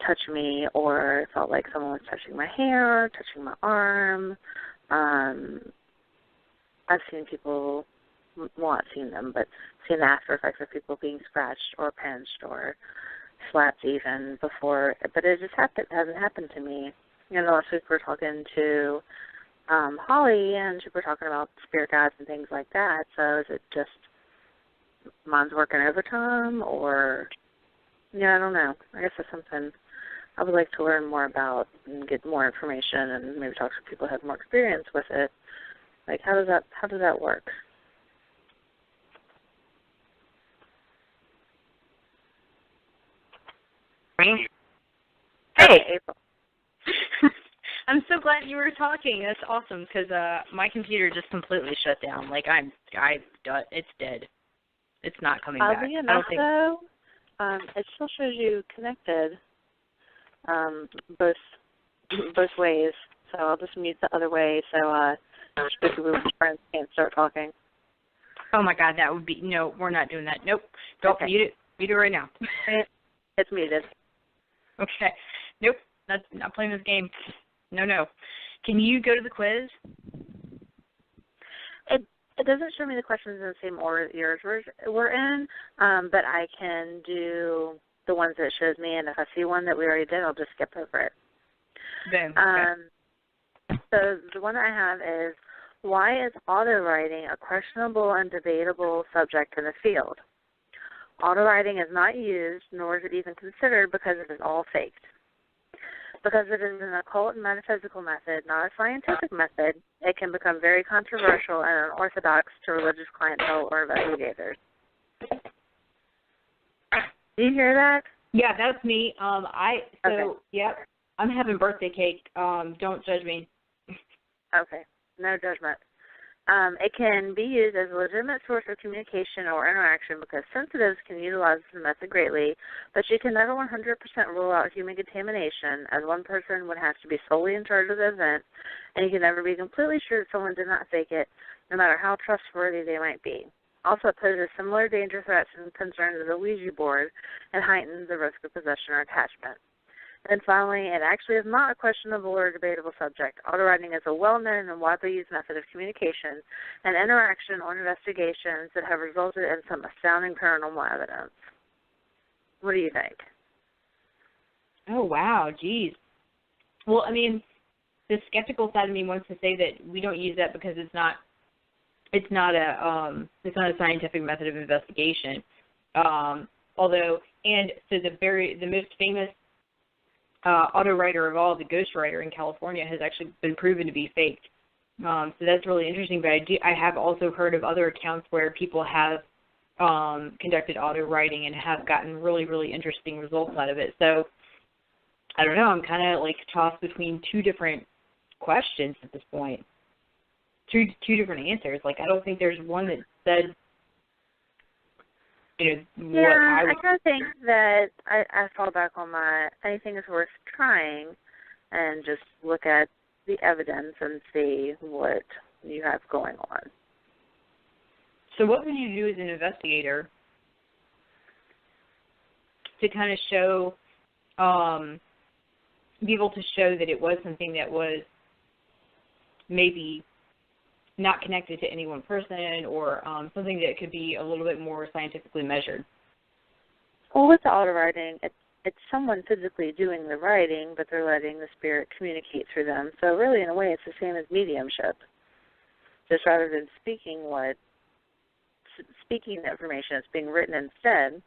touch me, or felt like someone was touching my hair, touching my arm. I've seen people, well, not seen them, but seen the after effects of people being scratched or pinched or slapped even before. But it just hasn't happened to me. You know, last week we were talking to Holly, and she was talking about spirit guides and things like that. So is it just mine's working overtime, or, yeah, I don't know. I guess that's something I would like to learn more about and get more information, and maybe talk to people who have more experience with it. Like, how does that work? Hey, April. I'm so glad you were talking. That's awesome, because my computer just completely shut down. Like, it's dead. It's not coming back. Oddly enough, though, it still shows you connected both ways. So I'll just mute the other way, so basically my friends can't start talking. Oh my God, that would be, no, we're not doing that. Nope. Don't mute it. Mute it right now. It's muted. Okay. Nope, not playing this game. No. Can you go to the quiz? It doesn't show me the questions in the same order that yours were in, but I can do the ones that it shows me, and if I see one that we already did, I'll just skip over it. Boom. So the one I have is, why is auto writing a questionable and debatable subject in the field? Auto writing is not used, nor is it even considered, because it is all faked. Because it is an occult and metaphysical method, not a scientific method, it can become very controversial and unorthodox to religious clientele or investigators. Do you hear that? Yeah, that's me. Okay. Yep, I'm having birthday cake. Don't judge me. Okay, no judgment. It can be used as a legitimate source of communication or interaction because sensitives can utilize the method greatly, but you can never 100% rule out human contamination, as one person would have to be solely in charge of the event, and you can never be completely sure that someone did not fake it, no matter how trustworthy they might be. Also, it poses similar danger threats and concerns as a Ouija board and heightens the risk of possession or attachment. And finally, it actually is not a questionable or debatable subject. Auto writing is a well-known and widely used method of communication and interaction or investigations that have resulted in some astounding paranormal evidence. What do you think? Oh, wow, geez. Well, I mean, the skeptical side of me wants to say that we don't use that because it's not a scientific method of investigation. Although, and so the most famous auto writer of all, the ghost writer in California, has actually been proven to be faked. So that's really interesting. But I have also heard of other accounts where people have conducted auto writing and have gotten really, really interesting results out of it. So I don't know. I'm kind of like tossed between two different questions at this point. Two different answers. Like, I don't think there's one that said, what I would. I kind of think that I fall back on my anything is worth trying and just look at the evidence and see what you have going on. So what would you do as an investigator to kind of show, be able to show that it was something that was maybe not connected to any one person, or something that could be a little bit more scientifically measured? Well, with the auto writing, it's someone physically doing the writing, but they're letting the spirit communicate through them. So really, in a way, it's the same as mediumship. Just rather than speaking the information, it's being written instead.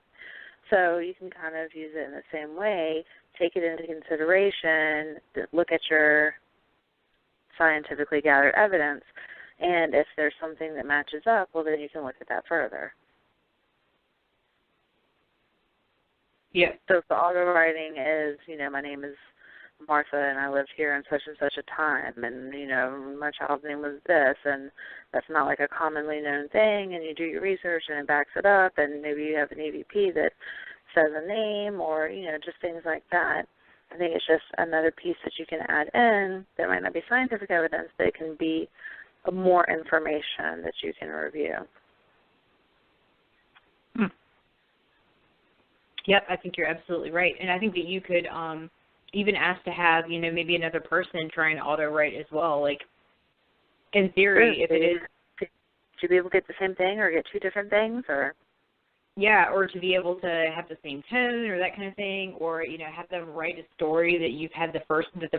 So you can kind of use it in the same way, take it into consideration, look at your scientifically gathered evidence, and if there's something that matches up, well, then you can look at that further. Yeah. So if the auto writing is, my name is Martha and I lived here in such and such a time, and, my child's name was this, and that's not like a commonly known thing, and you do your research and it backs it up, and maybe you have an EVP that says a name, or, just things like that. I think it's just another piece that you can add in that might not be scientific evidence, but it can be more information that you can review. Yep, I think you're absolutely right. And I think that you could even ask to have, maybe another person try and auto-write as well. Like, in theory, if it is... To be able to get the same thing or get two different things, or... Yeah, or to be able to have the same tone or that kind of thing, or, have them write a story that the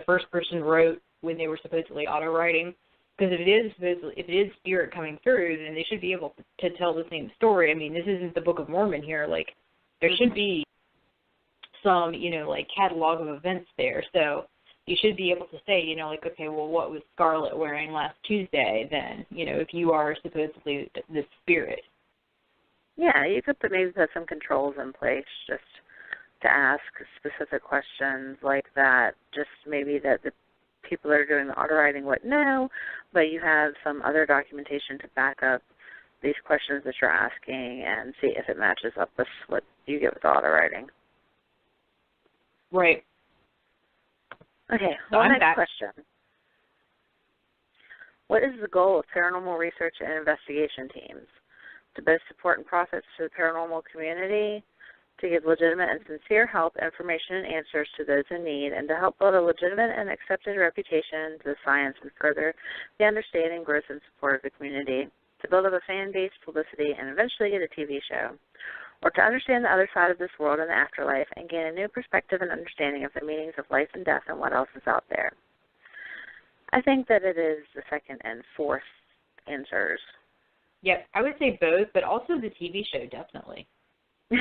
first person wrote when they were supposedly auto-writing. Because if it is spirit coming through, then they should be able to tell the same story. I mean, this isn't the Book of Mormon here. Like, there should be some, catalog of events there. So you should be able to say, okay, well, what was Scarlett wearing last Tuesday then, if you are supposedly the spirit. Yeah, you could maybe put some controls in place just to ask specific questions like that, just maybe that the people that are doing the auto writing wouldn't know, but you have some other documentation to back up these questions that you're asking and see if it matches up with what you get with auto writing. Right. Okay, So next question. What is the goal of paranormal research and investigation teams? To both support and profits to the paranormal community, to give legitimate and sincere help, information, and answers to those in need, and to help build a legitimate and accepted reputation to the science and further the understanding, growth, and support of the community, to build up a fan base, publicity, and eventually get a TV show, or to understand the other side of this world and the afterlife and gain a new perspective and understanding of the meanings of life and death and what else is out there. I think that it is the second and fourth answers. Yep, I would say both, but also the TV show, definitely. I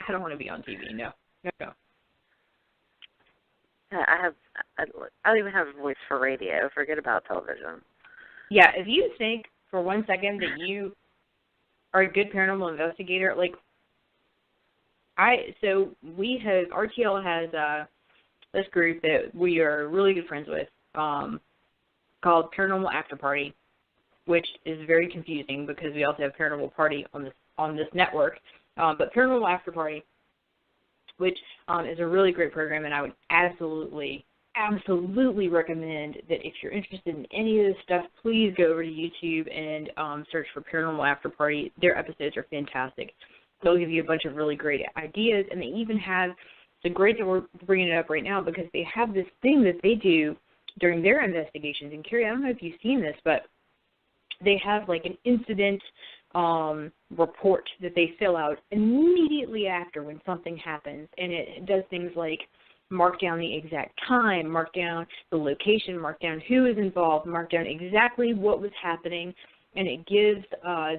don't want to be on TV, no. I don't even have a voice for radio. Forget about television. Yeah, if you think for 1 second that you are a good paranormal investigator, like, RTL has this group that we are really good friends with called Paranormal After Party, which is very confusing because we also have Paranormal Party on this network. But Paranormal After Party, which is a really great program, and I would absolutely recommend that if you're interested in any of this stuff, please go over to YouTube and search for Paranormal After Party. Their episodes are fantastic. They'll give you a bunch of really great ideas, and they even have, it's great that we're bringing it up right now because they have this thing that they do during their investigations. And Carrie, I don't know if you've seen this, but they have like an incident report that they fill out immediately after when something happens, and it does things like mark down the exact time, mark down the location, mark down who is involved, mark down exactly what was happening, and it gives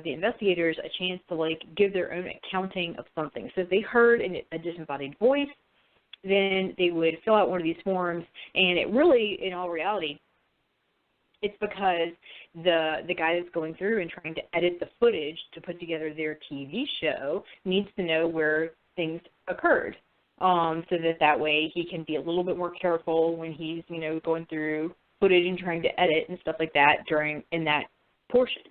the investigators a chance to like give their own accounting of something. So if they heard a disembodied voice, then they would fill out one of these forms, and it really, in all reality, it's because the guy that's going through and trying to edit the footage to put together their TV show needs to know where things occurred, so that way he can be a little bit more careful when he's, going through footage and trying to edit and stuff like that in that portion.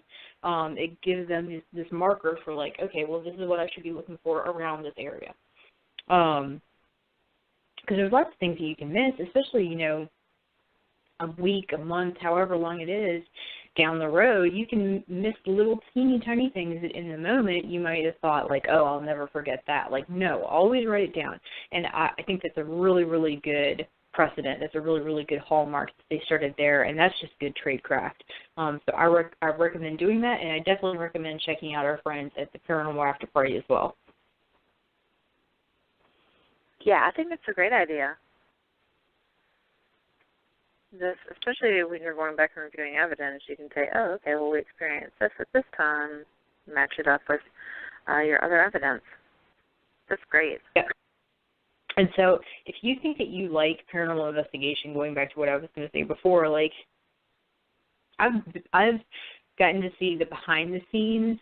It gives them this marker for like, okay, well, this is what I should be looking for around this area. Because there's lots of things that you can miss, especially, a week, a month, however long it is, down the road, you can miss little teeny tiny things that in the moment you might have thought like, oh, I'll never forget that. Like, no, always write it down. And I think that's a really, really good precedent. That's a really, really good hallmark that they started there, and that's just good tradecraft. So I recommend doing that, and I definitely recommend checking out our friends at the Paranormal After Party as well. Yeah, I think that's a great idea. Especially when you're going back and reviewing evidence, you can say, oh, okay, well, we experienced this at this time, match it up with your other evidence. That's great. Yeah. And so if you think that you like paranormal investigation, going back to what I was going to say before, like, I've gotten to see the behind-the-scenes,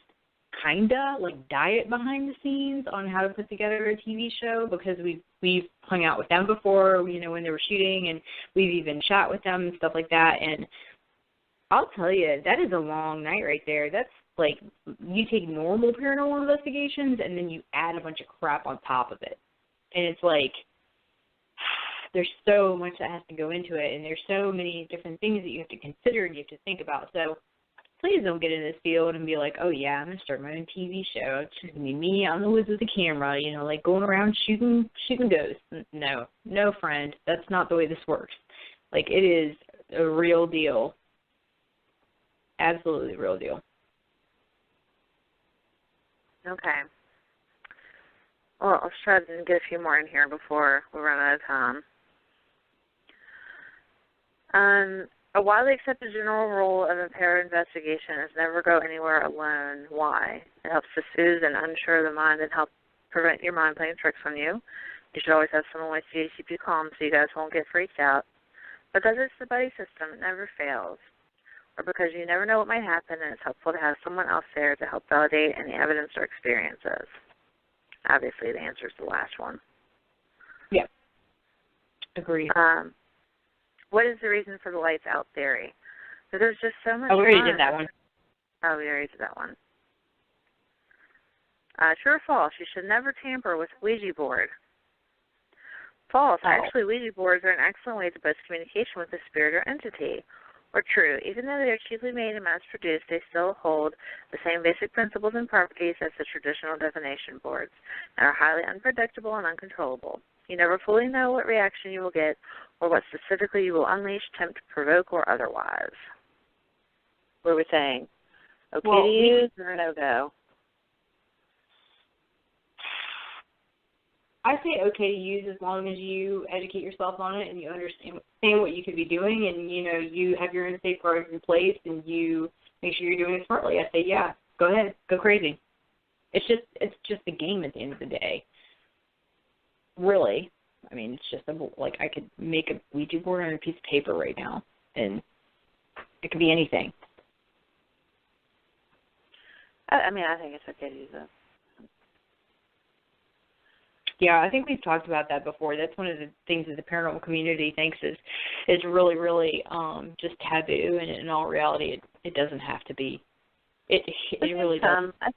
diet behind the scenes on how to put together a TV show, because we've hung out with them before, when they were shooting, and we've even chat with them and stuff like that. And I'll tell you, that is a long night right there. That's like, you take normal paranormal investigations and then you add a bunch of crap on top of it. And it's like, there's so much that has to go into it, and there's so many different things that you have to consider and you have to think about. So please don't get in this field and be like, oh, yeah, I'm going to start my own TV show. It's just going to be me on the woods with the camera, like going around shooting ghosts. No, friend. That's not the way this works. Like, it is a real deal. Absolutely real deal. Okay. Well, let's try to get a few more in here before we run out of time. A widely accepted general rule of a para investigation is never go anywhere alone. Why? It helps to soothe and unsure the mind and help prevent your mind playing tricks on you. You should always have someone with you to keep you calm so you guys won't get freaked out. Because it's the buddy system, it never fails. Or because you never know what might happen, and it's helpful to have someone else there to help validate any evidence or experiences. Obviously, the answer is the last one. Yeah. Agreed. What is the reason for the lights out theory? So there's just so much. Oh, we already did that one. Oh, we already did that one. True or false? You should never tamper with Ouija board. False. Oh. Actually, Ouija boards are an excellent way to boost communication with a spirit or entity. or true. Even though they are cheaply made and mass-produced, they still hold the same basic principles and properties as the traditional divination boards and are highly unpredictable and uncontrollable. You never fully know what reaction you will get or what specifically you will unleash, tempt, provoke, or otherwise. What are we saying? Okay to use or no-go? I say okay to use as long as you educate yourself on it and you understand what you could be doing, and you have your own safeguards in place and you make sure you're doing it smartly. I say yeah, go ahead, go crazy. It's just a game at the end of the day. Really, I mean, it's just I could make a Ouija board on a piece of paper right now, and it could be anything. I mean, I think it's okay to use it. Yeah, I think we've talked about that before. That's one of the things that the paranormal community thinks is really, really just taboo, and in all reality, it doesn't have to be. It really doesn't. I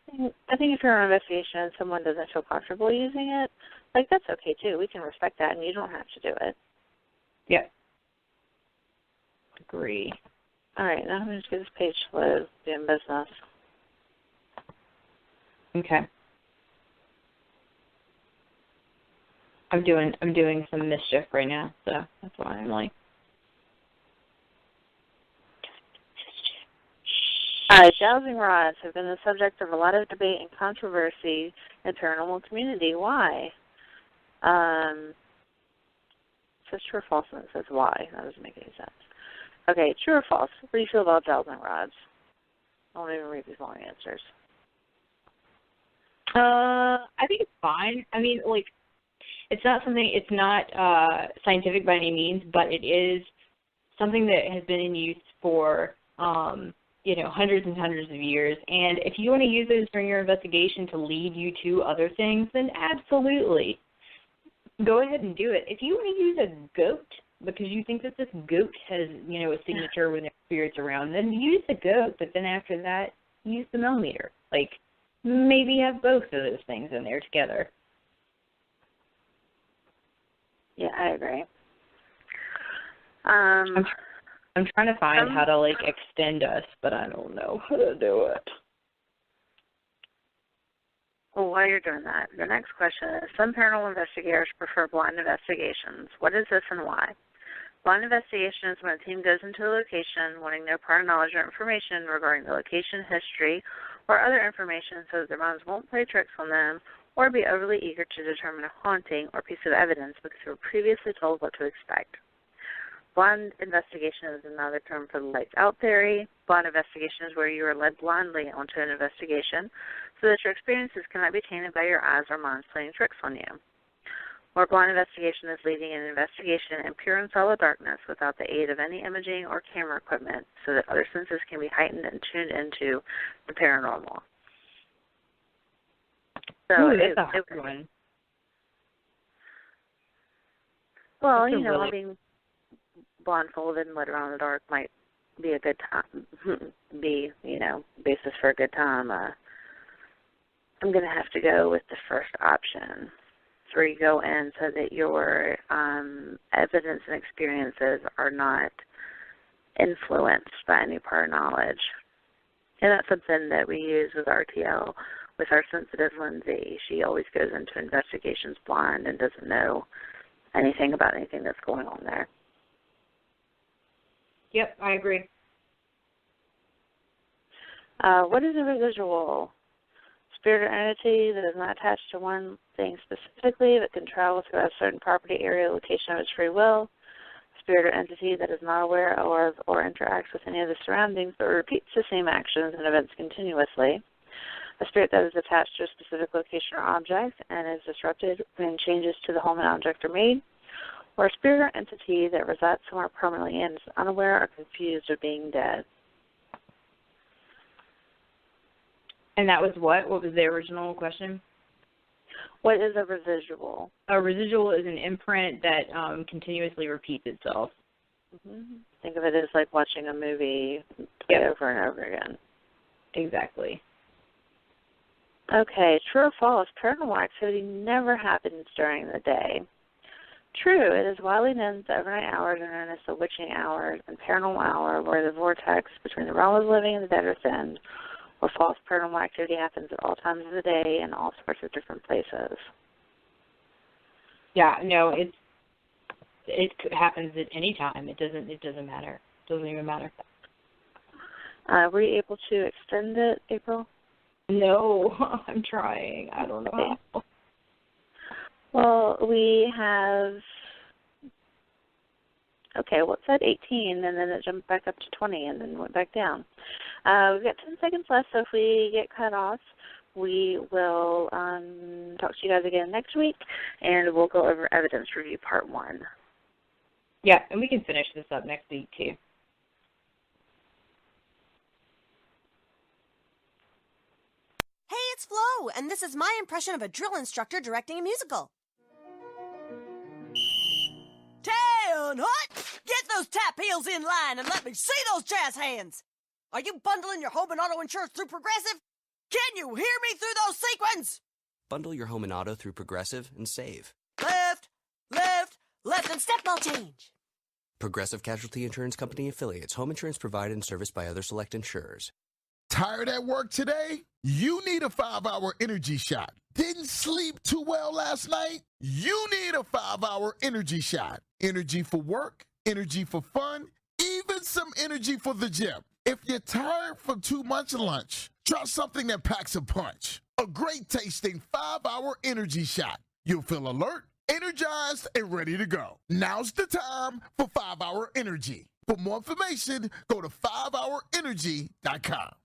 think if you're on investigation and someone doesn't feel comfortable using it, that's okay too. We can respect that, and you don't have to do it. Yeah. Agree. All right, now I'm going to get this page to load, doing business. Okay. I'm doing some mischief right now, so that's why I'm like. Dowsing rods have been the subject of a lot of debate and controversy in the paranormal community. Why? It says true or false, and it says why. That doesn't make any sense. Okay, true or false? What do you feel about dowsing rods? I won't even read these long answers. I think it's fine. I mean, it's not scientific by any means, but it is something that has been in use for, hundreds and hundreds of years. And if you want to use those during your investigation to lead you to other things, then absolutely. Go ahead and do it. If you want to use a goat because you think that this goat has, a signature when there's spirits around, then use the goat, but then after that, use the millimeter. Maybe have both of those things in there together. Yeah, I agree. I'm trying to find how to extend us, but I don't know how to do it. Well, while you're doing that, the next question is, some paranormal investigators prefer blind investigations. What is this and why? Blind investigation is when a team goes into a location wanting no prior knowledge or information regarding the location, history, or other information so that their minds won't play tricks on them or be overly eager to determine a haunting or piece of evidence because they were previously told what to expect. Blind investigation is another term for the lights out theory. Blind investigation is where you are led blindly onto an investigation so that your experiences cannot be tainted by your eyes or minds playing tricks on you. Or blind investigation is leading an investigation in pure and solid darkness without the aid of any imaging or camera equipment so that other senses can be heightened and tuned into the paranormal. So it's a hard one. Well, being blindfolded and led around in the dark might be a good time, basis for a good time. I'm going to have to go with the first option, where you go in so that your evidence and experiences are not influenced by any prior knowledge. And that's something that we use with RTL, with our sensitive Lindsay. She always goes into investigations blind and doesn't know anything about anything that's going on there. Yep, I agree. What is a residual? Spirit or entity that is not attached to one thing specifically but can travel throughout a certain property, area, location of its free will. Spirit or entity that is not aware of or interacts with any of the surroundings but repeats the same actions and events continuously. A spirit that is attached to a specific location or object and is disrupted when changes to the home and object are made. Or a spirit or entity that resides somewhere permanently and is unaware or confused of being dead. And that was what? What was the original question? What is a residual? A residual is an imprint that continuously repeats itself. Mm-hmm. Think of it as like watching a movie over and over again. Exactly. Okay, true or false, paranormal activity never happens during the day. True, it is widely known that overnight hours are known as the witching hour and paranormal hour, where the vortex between the realm of the living and the dead are thinned, where false paranormal activity happens at all times of the day in all sorts of different places. Yeah, no, it happens at any time. It doesn't matter. It doesn't even matter. Were you able to extend it, April? No, I'm trying. I don't know how. Well, we have, okay, well, it said 18, and then it jumped back up to 20, and then went back down. We've got 10 seconds left, so if we get cut off, we will talk to you guys again next week, and we'll go over evidence review part 1. Yeah, and we can finish this up next week, too. Hey, it's Flo, and this is my impression of a drill instructor directing a musical. 10 hut! Get those tap heels in line and let me see those jazz hands! Are you bundling your home and auto insurance through Progressive? Can you hear me through those sequins? Bundle your home and auto through Progressive and save. Left, left, left, and step ball change. Progressive Casualty Insurance Company affiliates. Home insurance provided and serviced by other select insurers. Tired at work today? You need a 5-hour energy shot. Didn't sleep too well last night? You need a 5-hour energy shot. Energy for work, energy for fun, even some energy for the gym. If you're tired from too much lunch, try something that packs a punch. A great tasting 5-hour energy shot. You'll feel alert, energized, and ready to go. Now's the time for 5-hour energy. For more information, go to 5hourenergy.com.